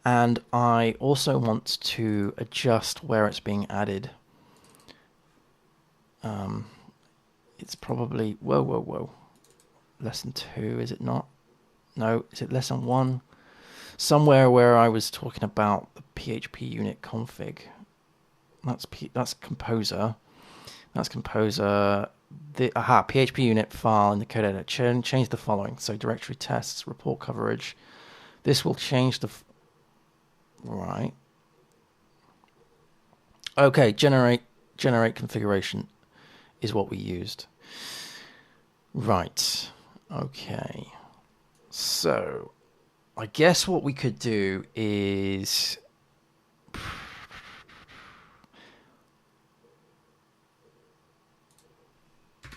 And I also want to adjust where it's being added. It's probably, whoa. Lesson 2, is it not? No, is it lesson 1? Somewhere where I was talking about the PHP unit config. That's Composer. That's Composer. PHP unit file in the code editor. Change the following. So directory tests, report coverage. This will change the... Right. Okay, generate configuration is what we used. Right. Okay. So, I guess what we could do is...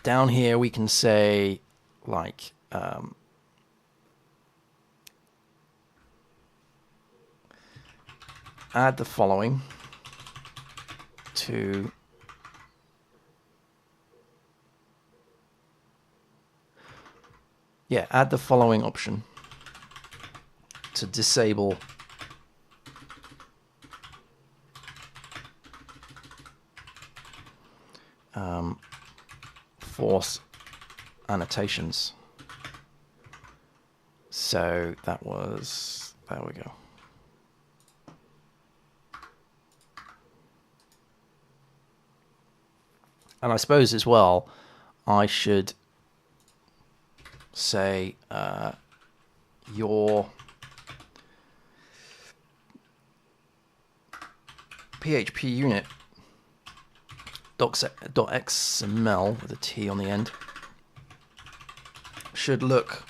Down here we can say, like, add the following to add the following option to disable force annotations. So that was, there we go. And I suppose as well, I should say your PHP unit .xml with a T on the end should look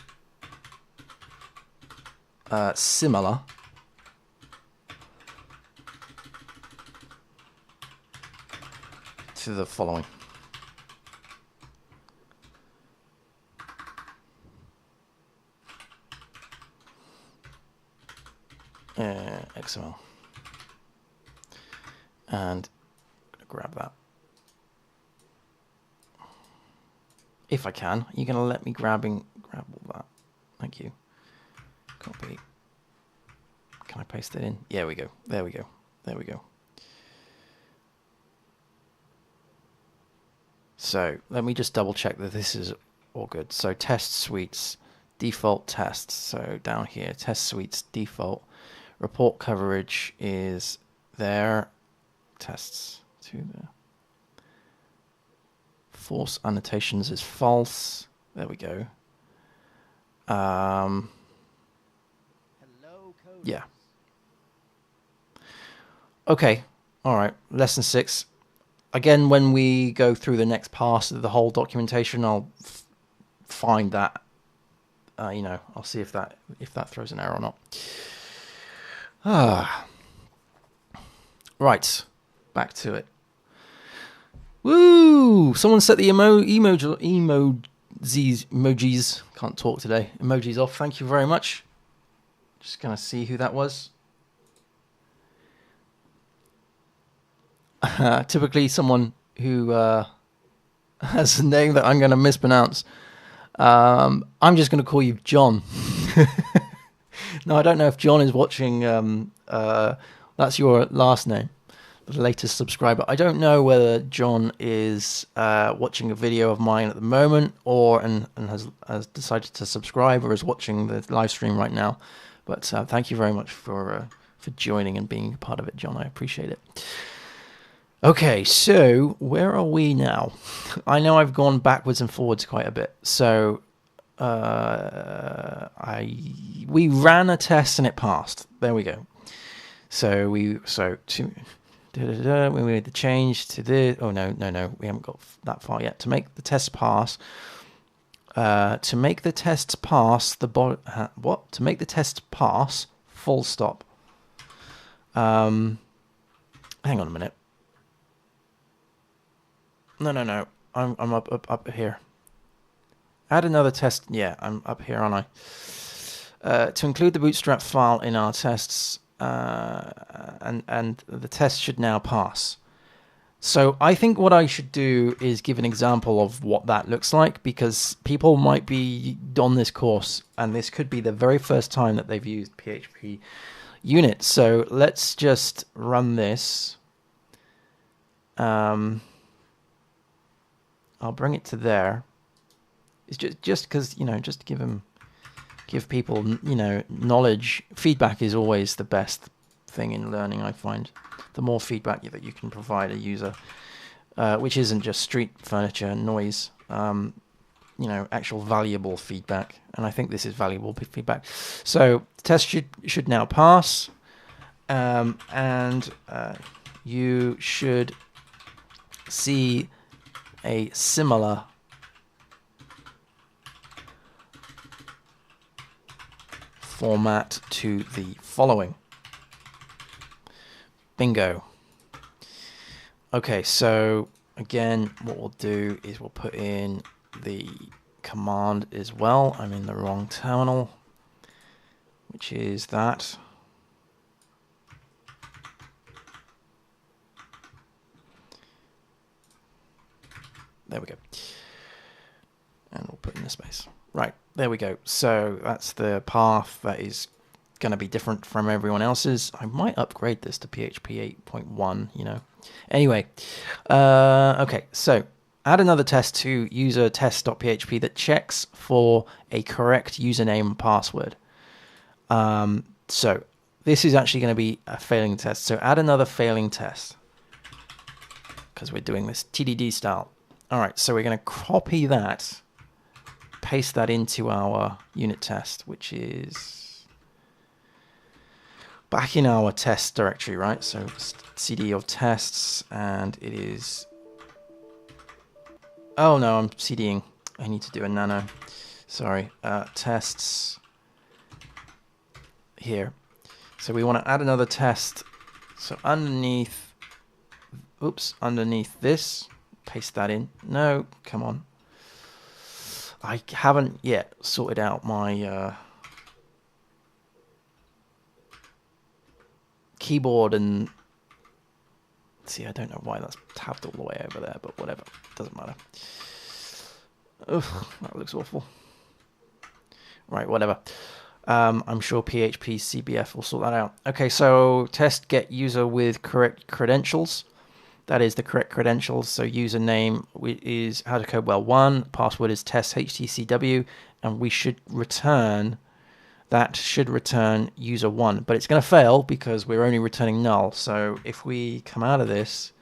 similar to the following. XML. And grab that. If I can, you're going to let me grab all that. Thank you. Copy. Can I paste it in? Yeah, we go. There we go. There we go. So let me just double check that this is all good. So test suites, default tests. So down here, test suites, default. Report coverage is there. Tests to there. Force annotations is false. There we go. Hello, yeah. Okay. All right. Lesson 6. Again, when we go through the next pass of the whole documentation, I'll find that. I'll see if that throws an error or not. Right. Back to it. Woo! Someone set the emojis. Can't talk today. Emojis off. Thank you very much. Just gonna see who that was. Typically someone who has a name that I'm going to mispronounce. I'm just going to call you John. No, I don't know if John is watching. That's your last name, the latest subscriber. I don't know whether John is watching a video of mine at the moment, or and has decided to subscribe, or is watching the live stream right now. But thank you very much for joining and being a part of it, John. I appreciate it. Okay, so where are we now? I know I've gone backwards and forwards quite a bit. So we ran a test and it passed. There we go. So we made the change to this. Oh no, we haven't got that far yet. To make the test pass, to make the test pass, To make the test pass, full stop. Hang on a minute. No. I'm up here. Add another test. Yeah, I'm up here, aren't I? To include the bootstrap file in our tests, and the test should now pass. So I think what I should do is give an example of what that looks like, because people might be on this course and this could be the very first time that they've used PHP unit. So let's just run this. I'll bring it to there. It's just because, just to give people, knowledge. Feedback is always the best thing in learning, I find. The more feedback that you can provide a user, which isn't just street furniture noise, actual valuable feedback. And I think this is valuable feedback. So the test should now pass, and you should see a similar format to the following. Bingo. Okay, so again, what we'll do is we'll put in the command as well. I'm in the wrong terminal, which is that. There we go. And we'll put in the space. Right, there we go. So that's the path that is going to be different from everyone else's. I might upgrade this to PHP 8.1, Anyway, okay, so add another test to user test.php that checks for a correct username and password. So this is actually going to be a failing test. So add another failing test, because we're doing this TDD style. All right, so we're going to copy that, paste that into our unit test, which is back in our test directory, right? So cd of tests, and it is... Oh no, I'm cding. I need to do a nano. Sorry, tests here. So we want to add another test. So underneath this, paste that in. No, come on. I haven't yet sorted out my keyboard, and see, I don't know why that's tabbed all the way over there, but whatever, doesn't matter. Ugh, that looks awful. Right, whatever. I'm sure PHP CBF will sort that out. Okay, so test get user with correct credentials. That is the correct credentials. So username is howtocodewell1, password is test HTCW, and we should return, that should return user1. But it's going to fail because we're only returning null. So if we come out of this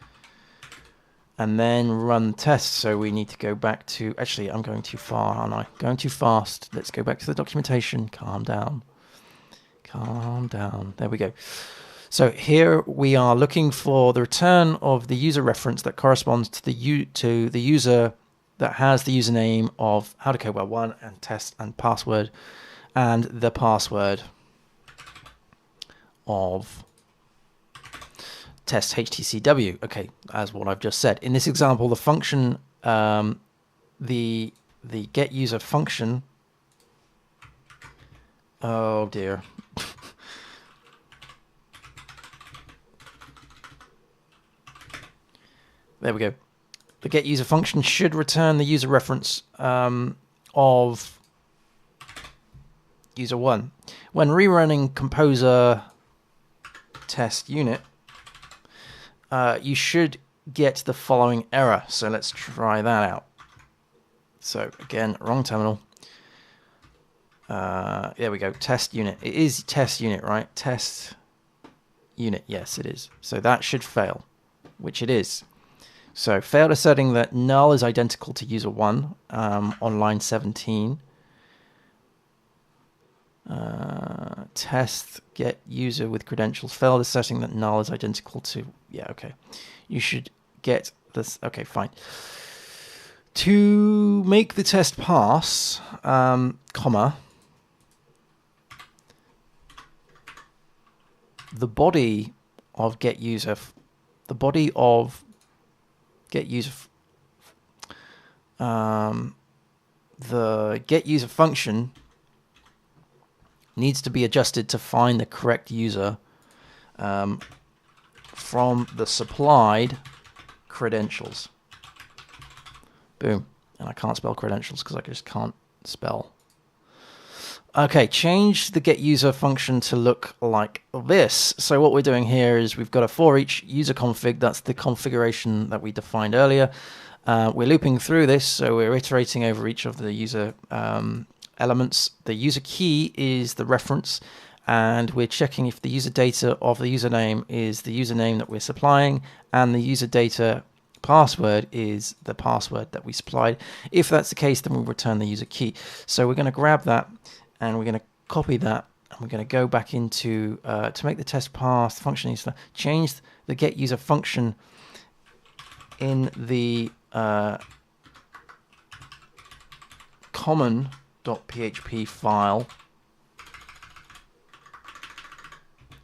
and then run tests, so we need to go back to, actually I'm going too far, aren't I? Going too fast. Let's go back to the documentation. Calm down. Calm down. There we go. So here we are looking for the return of the user reference that corresponds to the user that has the username of howtocodewell1 and test and password, and the password of test HTCW. Okay, as what I've just said. In this example, the function, the get user function. Oh dear. There we go. the get user function should return the user reference of user 1. When rerunning composer test unit, you should get the following error. So let's try that out. So again, wrong terminal. There we go. Test unit. It is test unit, right? Test unit. Yes, it is. So that should fail, which it is. So failed asserting that null is identical to user 1 on line 17. Test get user with credentials. Failed asserting that null is identical to... Yeah, okay. You should get this. Okay, fine. To make the test pass, comma, the body of get user, the body of get user, the get user function needs to be adjusted to find the correct user from the supplied credentials. Boom. And I can't spell credentials because I just can't spell. Okay, change the get user function to look like this. So what we're doing here is we've got a for each user config. That's the configuration that we defined earlier. We're looping through this, so we're iterating over each of the user elements. The user key is the reference, and we're checking if the user data of the username is the username that we're supplying, and the user data password is the password that we supplied. If that's the case, then we'll return the user key. So we're going to grab that and we're going to copy that, and we're going to go back into to make the test pass. The function needs to change the get user function in the common.php file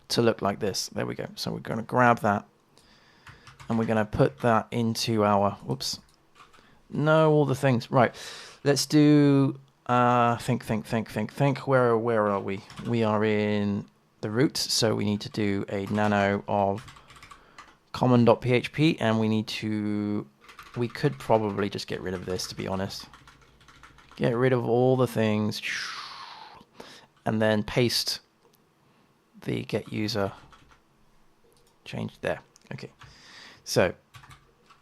to look like this. There we go. So we're going to grab that and we're going to put that into our, whoops, no, all the things. Right, let's do think. Where are we? We are in the root, so we need to do a nano of common.php, and we could probably just get rid of this, to be honest. Get rid of all the things and then paste the get user change there. Okay, so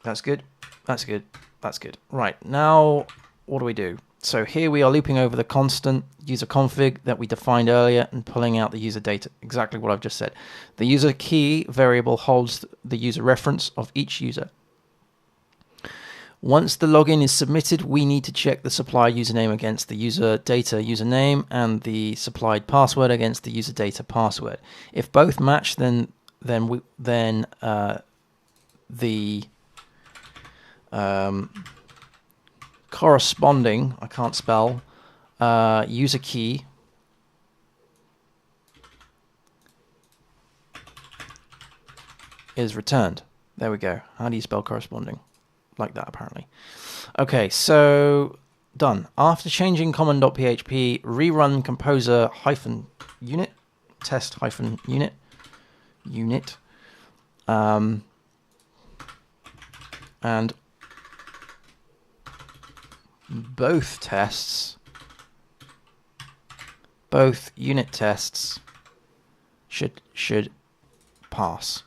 that's good, that's good, that's good. Right, now what do we do? So here we are looping over the constant user config that we defined earlier and pulling out the user data, exactly what I've just said. The user key variable holds the user reference of each user. Once the login is submitted, we need to check the supplied username against the user data username and the supplied password against the user data password. If both match, then the corresponding, I can't spell, user key is returned. There we go. How do you spell corresponding? Like that, apparently. Okay, so done. After changing common.php, rerun composer -unit, test -unit, and both unit tests should pass.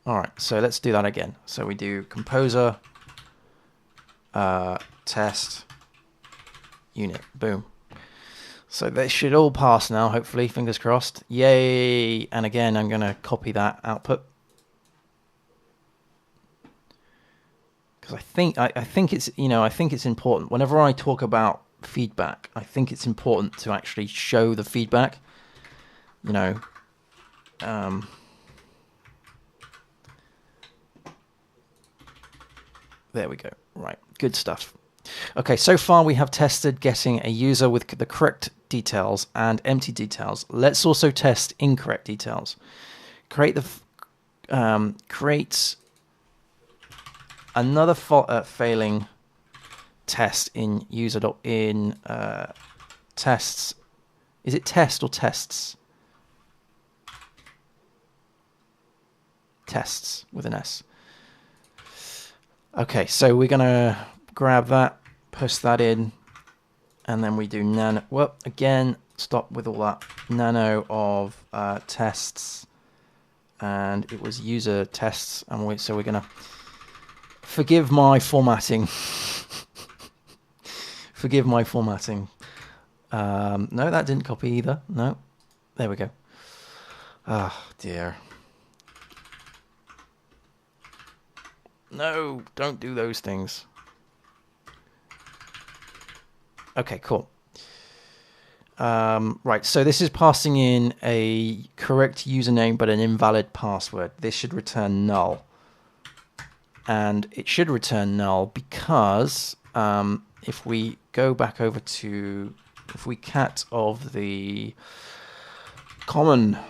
All right, so let's do that again. So we do composer test unit, boom. So they should all pass now, hopefully, fingers crossed. Yay! And again, I'm going to copy that output because I think it's, you know, I think it's important whenever I talk about feedback. I think it's important to actually show the feedback, you know. There we go. Right, good stuff. Okay, so far we have tested getting a user with the correct details and empty details. Let's also test incorrect details. Create another failing test in tests. Is it test or tests? Tests with an S. Okay, so we're gonna grab that, push that in, and then we do nano. Well, again, stop with all that nano of tests, and it was user tests, and so we're gonna forgive my formatting. Forgive my formatting. No, that didn't copy either. No, there we go. Ah, dear. No, don't do those things. Okay, cool. Right, so this is passing in a correct username but an invalid password. This should return null. And it should return null because if we go back over to, if we cat of the common.php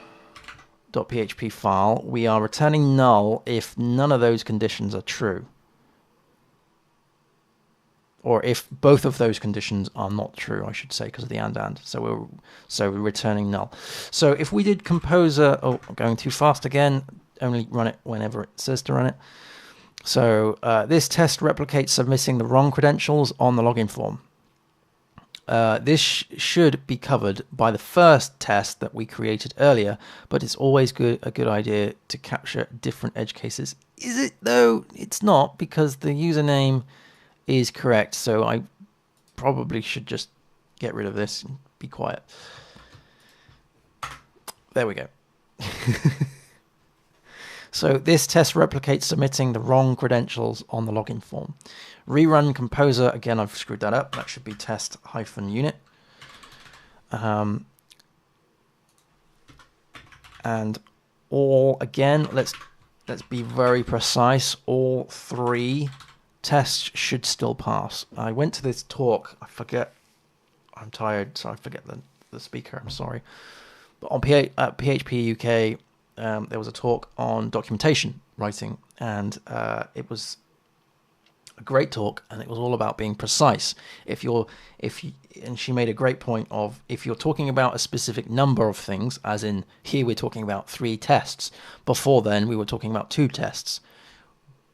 file, we are returning null if none of those conditions are true. Or if both of those conditions are not true, I should say, because of the and. So we're returning null. So if we did composer, oh, I'm going too fast again. Only run it whenever it says to run it. So this test replicates submitting the wrong credentials on the login form. This should be covered by the first test that we created earlier, but it's always a good idea to capture different edge cases. Is it though? It's not, because the username is correct, so I probably should just get rid of this and be quiet. There we go. So this test replicates submitting the wrong credentials on the login form. Rerun composer, again I've screwed that up, that should be test-unit. And all, again, let's be very precise, all three tests should still pass. I went to this talk, I forget, I'm tired, so I forget the speaker, I'm sorry. But on PHP UK, there was a talk on documentation writing, and it was a great talk, and it was all about being precise. And she made a great point of, if you're talking about a specific number of things, as in here we're talking about 3 tests, before then we were talking about 2 tests.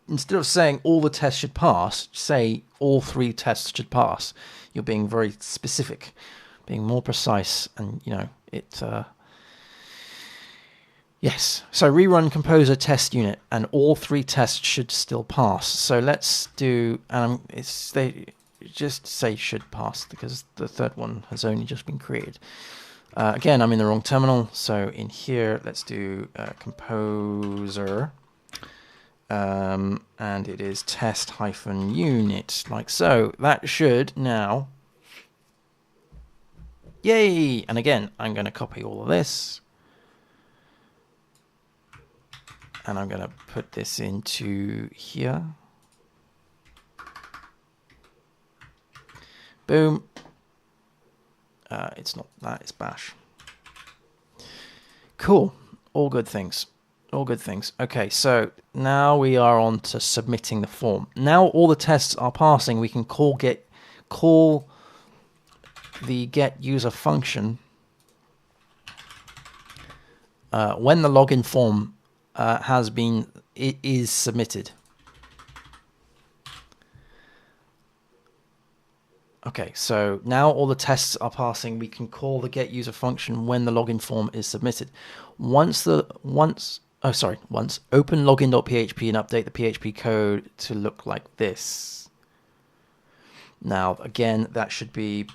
Instead of saying all the tests should pass, say all 3 tests should pass. You're being very specific, being more precise, and it. Yes, so rerun composer test unit, and all 3 tests should still pass. So let's do, they just say should pass because the third one has only just been created. Again, I'm in the wrong terminal, so in here, let's do composer, and it is test-unit, like so. That should now, yay! And again, I'm going to copy all of this. And I'm going to put this into here. Boom. It's not that, it's bash. Cool. All good things. All good things. Okay, so now we are on to submitting the form. Now all the tests are passing, we can call the get user function when the login form is submitted. Okay, so now all the tests are passing. We can call the get user function when the login form is submitted. Once open login.php and update the PHP code to look like this. Now again, that should be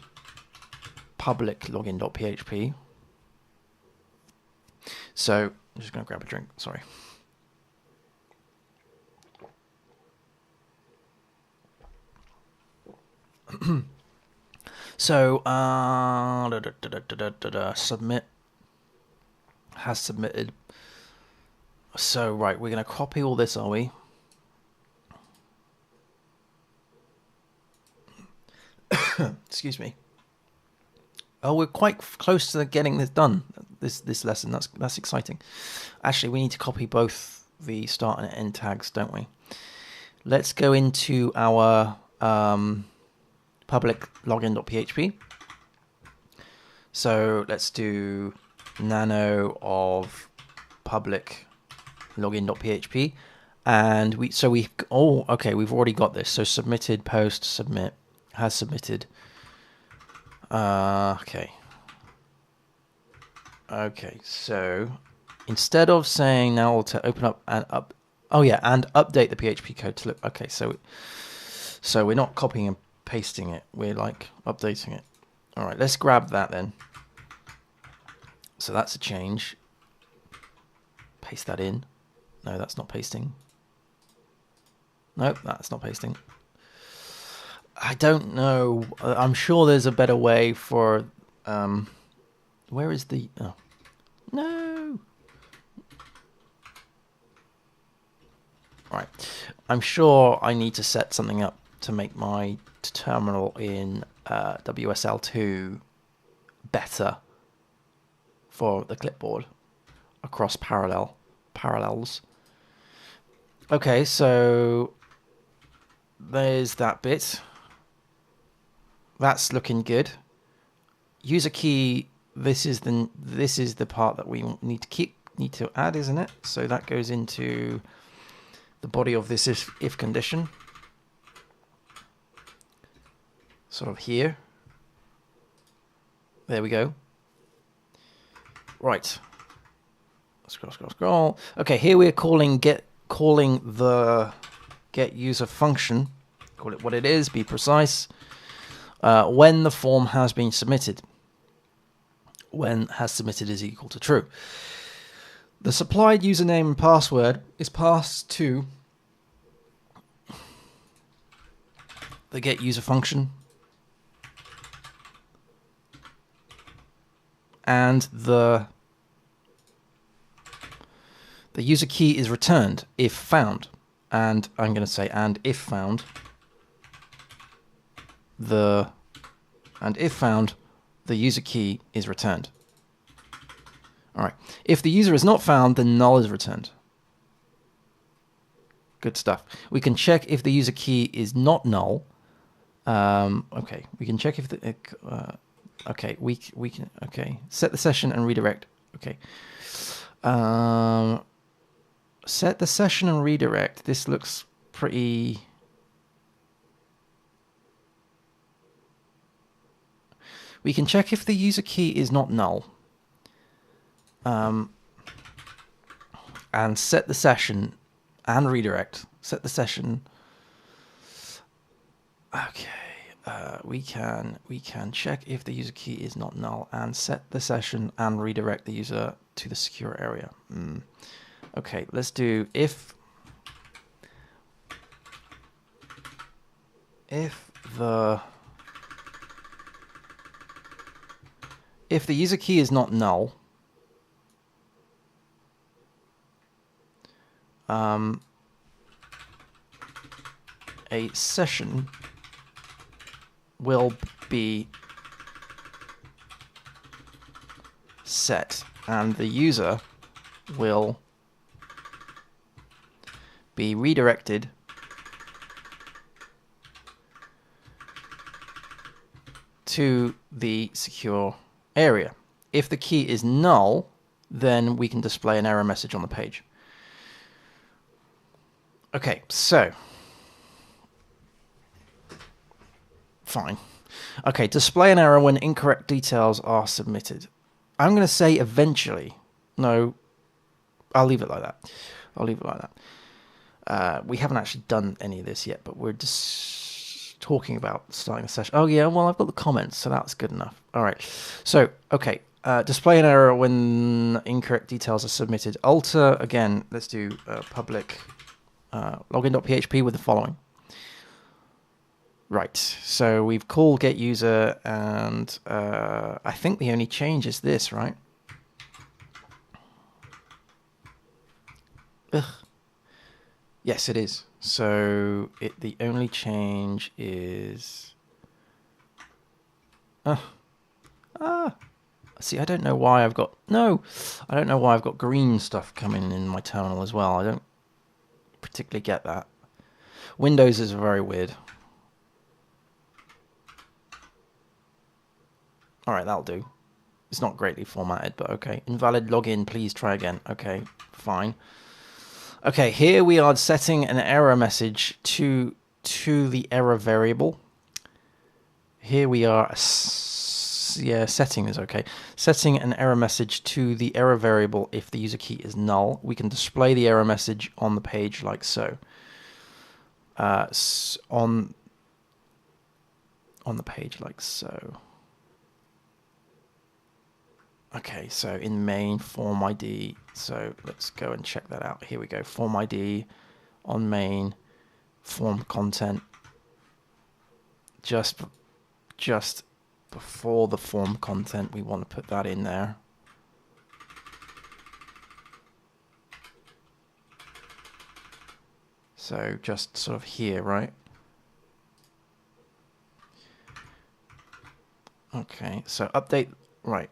public login.php. So I'm just going to grab a drink, sorry. So, submit has submitted. So, right, we're going to copy all this, are we? Excuse me. Oh, we're quite close to getting this done. This lesson. That's exciting. Actually, we need to copy both the start and end tags, don't we? Let's go into our public login.php. So let's do nano of public login.php, And we've already got this. So submitted, post, submit, has submitted. Okay, so instead of saying now to open up and update the PHP code to look, okay, so we're not copying and pasting it, we're like updating it. All right, let's grab that then. So that's a change. Paste that in. No, that's not pasting. Nope, that's not pasting. I don't know. I'm sure there's a better way for... where is the... Oh. No! Right. I'm sure I need to set something up to make my terminal in WSL2 better for the clipboard across parallels. Okay, so there's that bit. That's looking good. User key. This is the part that we need to add, isn't it? So that goes into the body of this if condition. Sort of here. There we go. Right. Scroll. Okay, here we're calling the get user function. Call it what it is. Be precise. When the form has been submitted. When has submitted is equal to true. The supplied username and password is passed to the get user function, and the user key is returned if found. And I'm going to say and if found, the user key is returned. All right. If the user is not found, then null is returned. Good stuff. We can check if the user key is not null. Okay. We can check if the okay. We can set the session and redirect. Okay. Set the session and redirect. This looks pretty. We can check if the user key is not null. And set the session and redirect. Set the session. Okay. We can check if the user key is not null and set the session and redirect the user to the secure area. Okay, let's do if the user key is not null, a session will be set and the user will be redirected to the secure area. If the key is null, then we can display an error message on the page. Okay, so fine. Okay, display an error when incorrect details are submitted. I'm going to say eventually. No, I'll leave it like that. We haven't actually done any of this yet, but we're just talking about starting a session. Oh yeah, well I've got the comments, so that's good enough. All right. So, okay, display an error when incorrect details are submitted. Alter, again, let's do public login.php with the following. Right, so we've called get user, and I think the only change is this, right? Ugh. Yes, it is. So the only change is see, I don't know why I've got green stuff coming in my terminal as well. I don't particularly get that. Windows is very weird. All right, that'll do. It's not greatly formatted, but okay. Invalid login, please try again. Okay, fine. Okay, here we are setting an error message to the error variable. Here we are, yeah, setting is okay. Setting an error message to the error variable if the user key is null. We can display the error message on the page like so. On the page like so. Okay, so in main form ID, so let's go and check that out. Here we go, form ID on main form content. Just before the form content, we want to put that in there. So just sort of here, right? Okay, so update, right.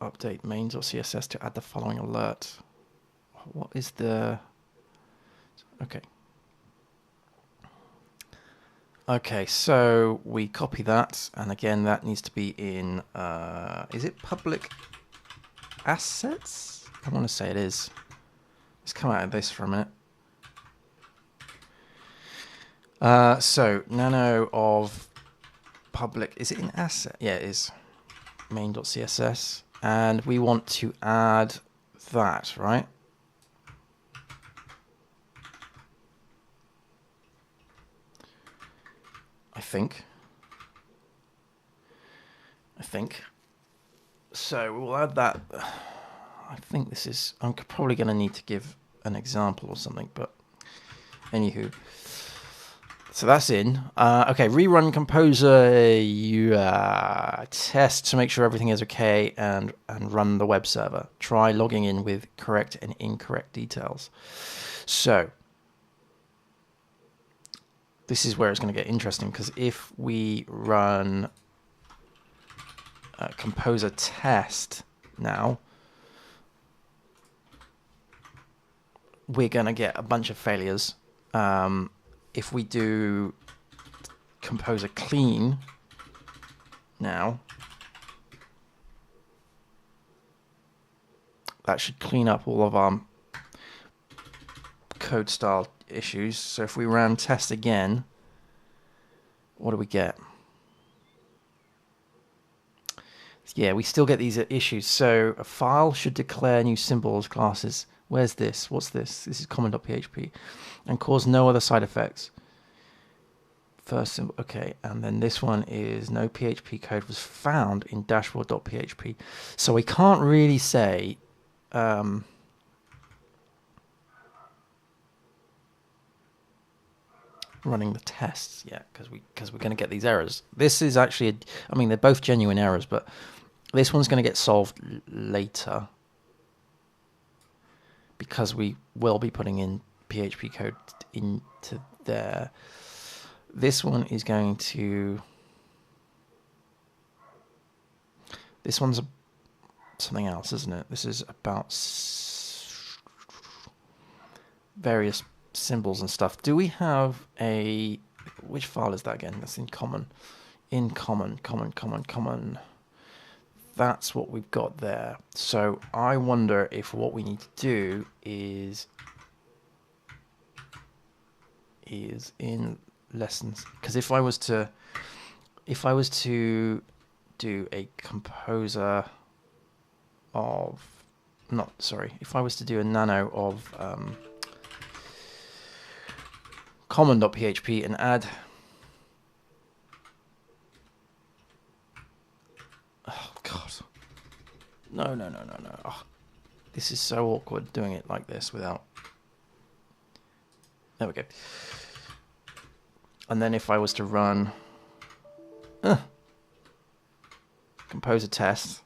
Update main.css to add the following alert. What is the... Okay. Okay, so we copy that, and again, that needs to be in, is it public assets? I want to say it is. Let's come out of this for a minute. So, nano of public, is it in asset? Yeah, it is. Main.css. And we want to add that, right? I think. So we'll add that. I think this is, I'm probably going to need to give an example or something, but anywho. So that's in. Okay, rerun Composer test to make sure everything is okay and run the web server. Try logging in with correct and incorrect details. So this is where it's going to get interesting, because if we run Composer test now, we're going to get a bunch of failures. If we do Composer clean now, that should clean up all of our code style issues. So if we ran test again, what do we get? Yeah, we still get these issues. So a file should declare new symbols, classes. Where's this? What's this? This is common.php. And cause no other side effects. First symbol, okay. And then this one is no PHP code was found in dashboard.php. So we can't really say running the tests yet, because we're going to get these errors. This is actually, I mean, they're both genuine errors, but this one's going to get solved later, because we will be putting in PHP code into there. This one is going to... This one's something else, isn't it? This is about various symbols and stuff. Do we have a... Which file is that again? That's in common. In common. That's what we've got there. So I wonder if what we need to do is in lessons, because if I was to do a composer of, not, sorry, if I was to do a nano of common.php and add, oh god, no, oh, this is so awkward doing it like this without, there we go. And then if I was to run Composer test,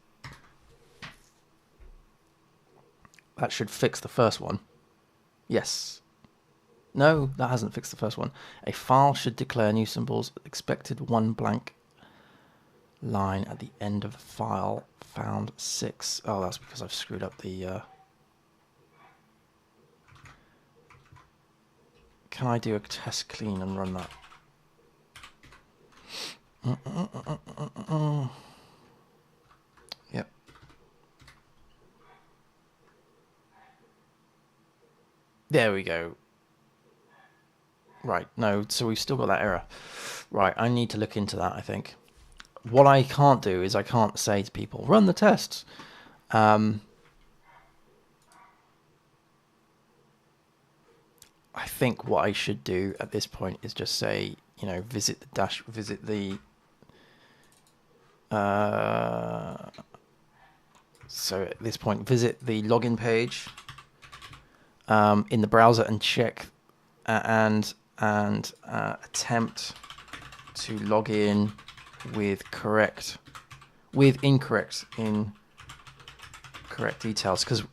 that should fix the first one. Yes. No, that hasn't fixed the first one. A file should declare new symbols, expected one blank line at the end of the file, found 6. Oh, that's because I've screwed up the... Can I do a test clean and run that? Yep. There we go. Right, no, so we've still got that error. Right, I need to look into that, I think. What I can't do is I can't say to people, run the tests. I think what I should do at this point is just say, you know, visit the so at this point, visit the login page in the browser and check and attempt to log in with incorrect details, because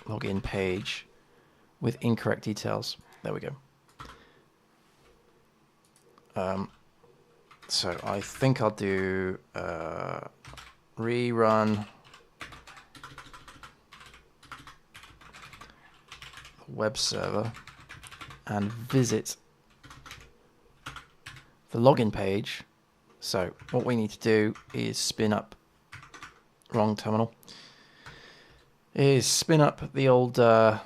login page with incorrect details. There we go. So I think I'll do rerun the web server and visit the login page. So what we need to do is spin up, wrong terminal, is spin up the old, can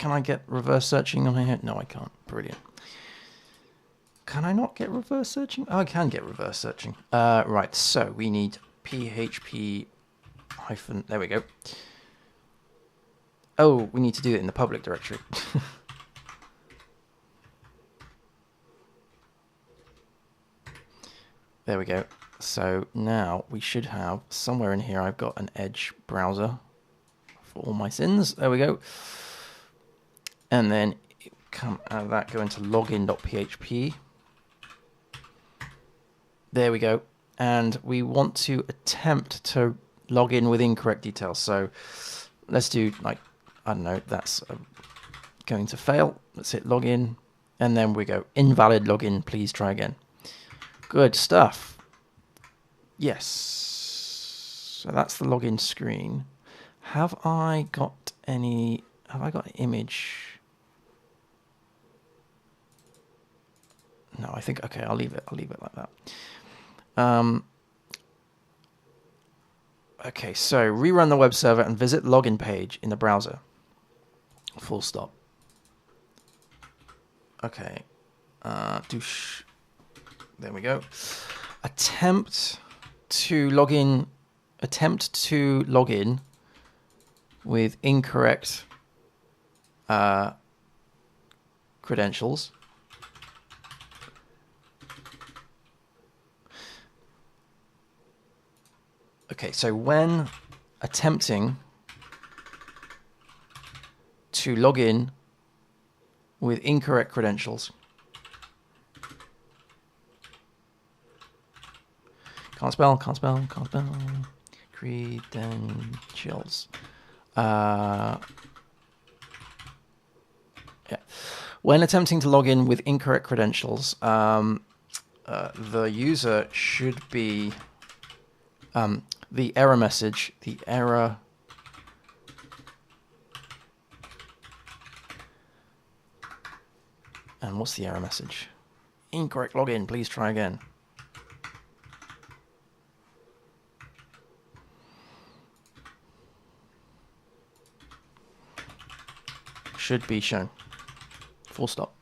I get reverse searching on here? No, I can't. Brilliant. Can I not get reverse searching? Oh, I can get reverse searching. Right, so we need PHP hyphen, there we go. Oh, we need to do it in the public directory. There we go. So now we should have somewhere in here, I've got an Edge browser for all my sins. There we go. And then come out of that, go into login.php. There we go. And we want to attempt to log in with incorrect details. So let's do, like, I don't know, that's going to fail. Let's hit login. And then we go invalid login. Please try again. Good stuff. Yes. So that's the login screen. Have I got an image? No, I think, okay, I'll leave it like that. Okay, so rerun the web server and visit login page in the browser. Full stop. Okay. There we go. Attempt to log in with incorrect credentials. Okay, so when attempting to log in with incorrect credentials, can't spell, credentials. Yeah. When attempting to log in with incorrect credentials, the user should be the error message, and what's the error message? Incorrect login, please try again. Should be shown. Full stop.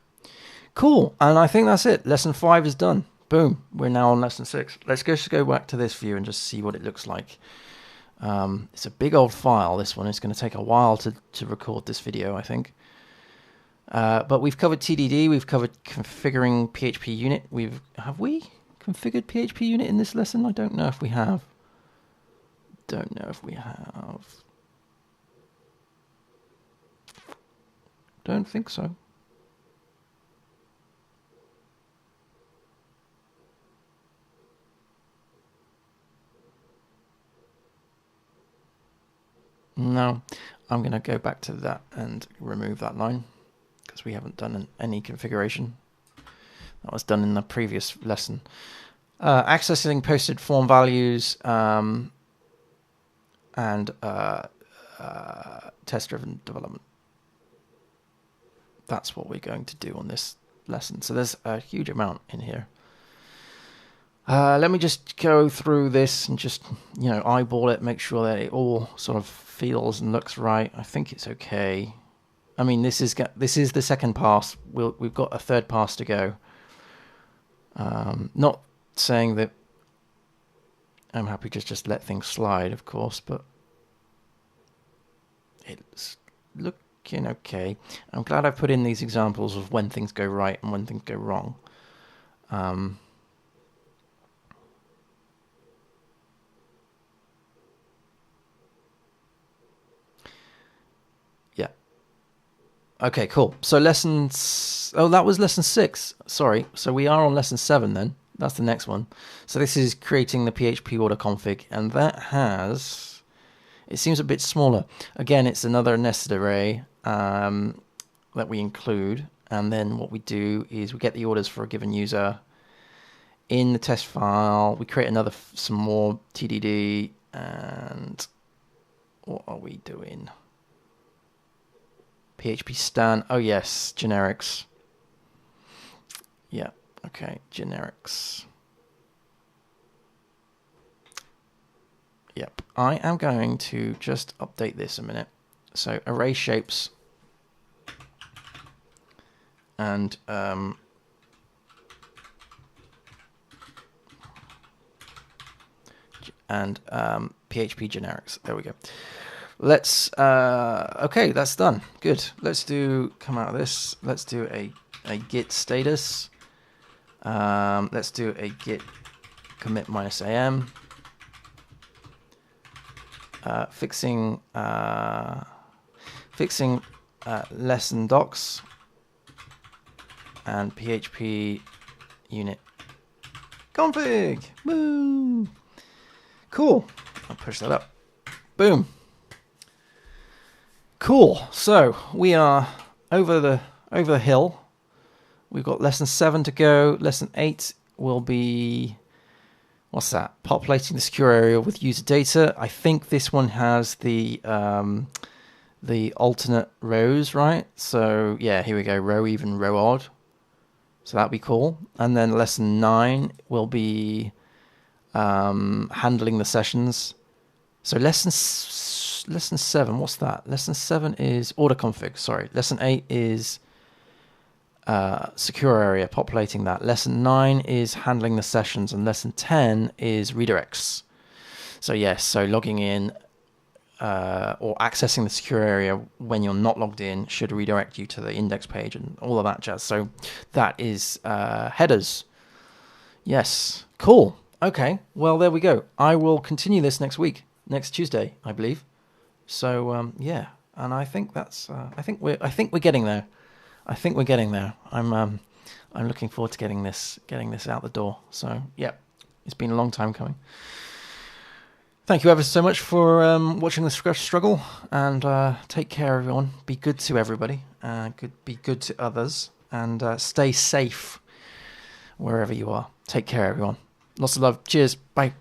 Cool, and I think that's it. Lesson 5 is done. Boom, we're now on lesson 6. Let's just go back to this view and just see what it looks like. It's a big old file, this one. It's going to take a while to record this video, I think. But we've covered TDD, we've covered configuring PHP unit. Have we configured PHP unit in this lesson? I don't know if we have. Don't think so. No, I'm going to go back to that and remove that line because we haven't done any configuration. That was done in the previous lesson. Accessing posted form values and test-driven development. That's what we're going to do on this lesson. So there's a huge amount in here. Let me just go through this and just, eyeball it, make sure that it all sort of feels and looks right. I think it's okay. I mean, this is the second pass. We've got a third pass to go. Not saying that I'm happy to just let things slide, of course, but it's looking okay. I'm glad I put in these examples of when things go right and when things go wrong. Yeah. Okay, cool. So that was lesson 6. Sorry. So we are on lesson 7 then. That's the next one. So this is creating the PHP order config, and it seems a bit smaller. Again, it's another nested array that we include, and then what we do is we get the orders for a given user in the test file. We create some more TDD, and what are we doing? PHP stan. Oh yes, generics. Yeah. Okay, generics. Yep, I am going to just update this a minute. So array shapes and PHP generics. There we go. Let's okay, that's done. Good. Let's come out of this. Let's do a git status. Let's do a git commit -am. Fixing lesson docs and PHP unit config. Woo! Cool. I'll push that up. Boom. Cool. So we are over the hill. We've got lesson 7 to go. Lesson 8 will be, what's that? Populating the secure area with user data. I think this one has the alternate rows, right? So yeah, here we go. Row even, row odd. So that'd be cool. And then lesson 9 will be handling the sessions. So lesson 7, what's that? Lesson 7 is order config. Sorry. Lesson 8 is secure area, populating that. Lesson 9 is handling the sessions, and lesson 10 is redirects. So yes, so logging in or accessing the secure area when you're not logged in should redirect you to the index page and all of that jazz. So that is headers. Yes, cool. Okay, well there we go. I will continue this next week, next Tuesday, I believe. So yeah, and I think that's I think we're getting there. I think we're getting there. I'm looking forward to getting this out the door. So yeah, it's been a long time coming. Thank you ever so much for watching this struggle, and take care, everyone. Be good to everybody. Be good to others, and stay safe wherever you are. Take care, everyone. Lots of love. Cheers. Bye.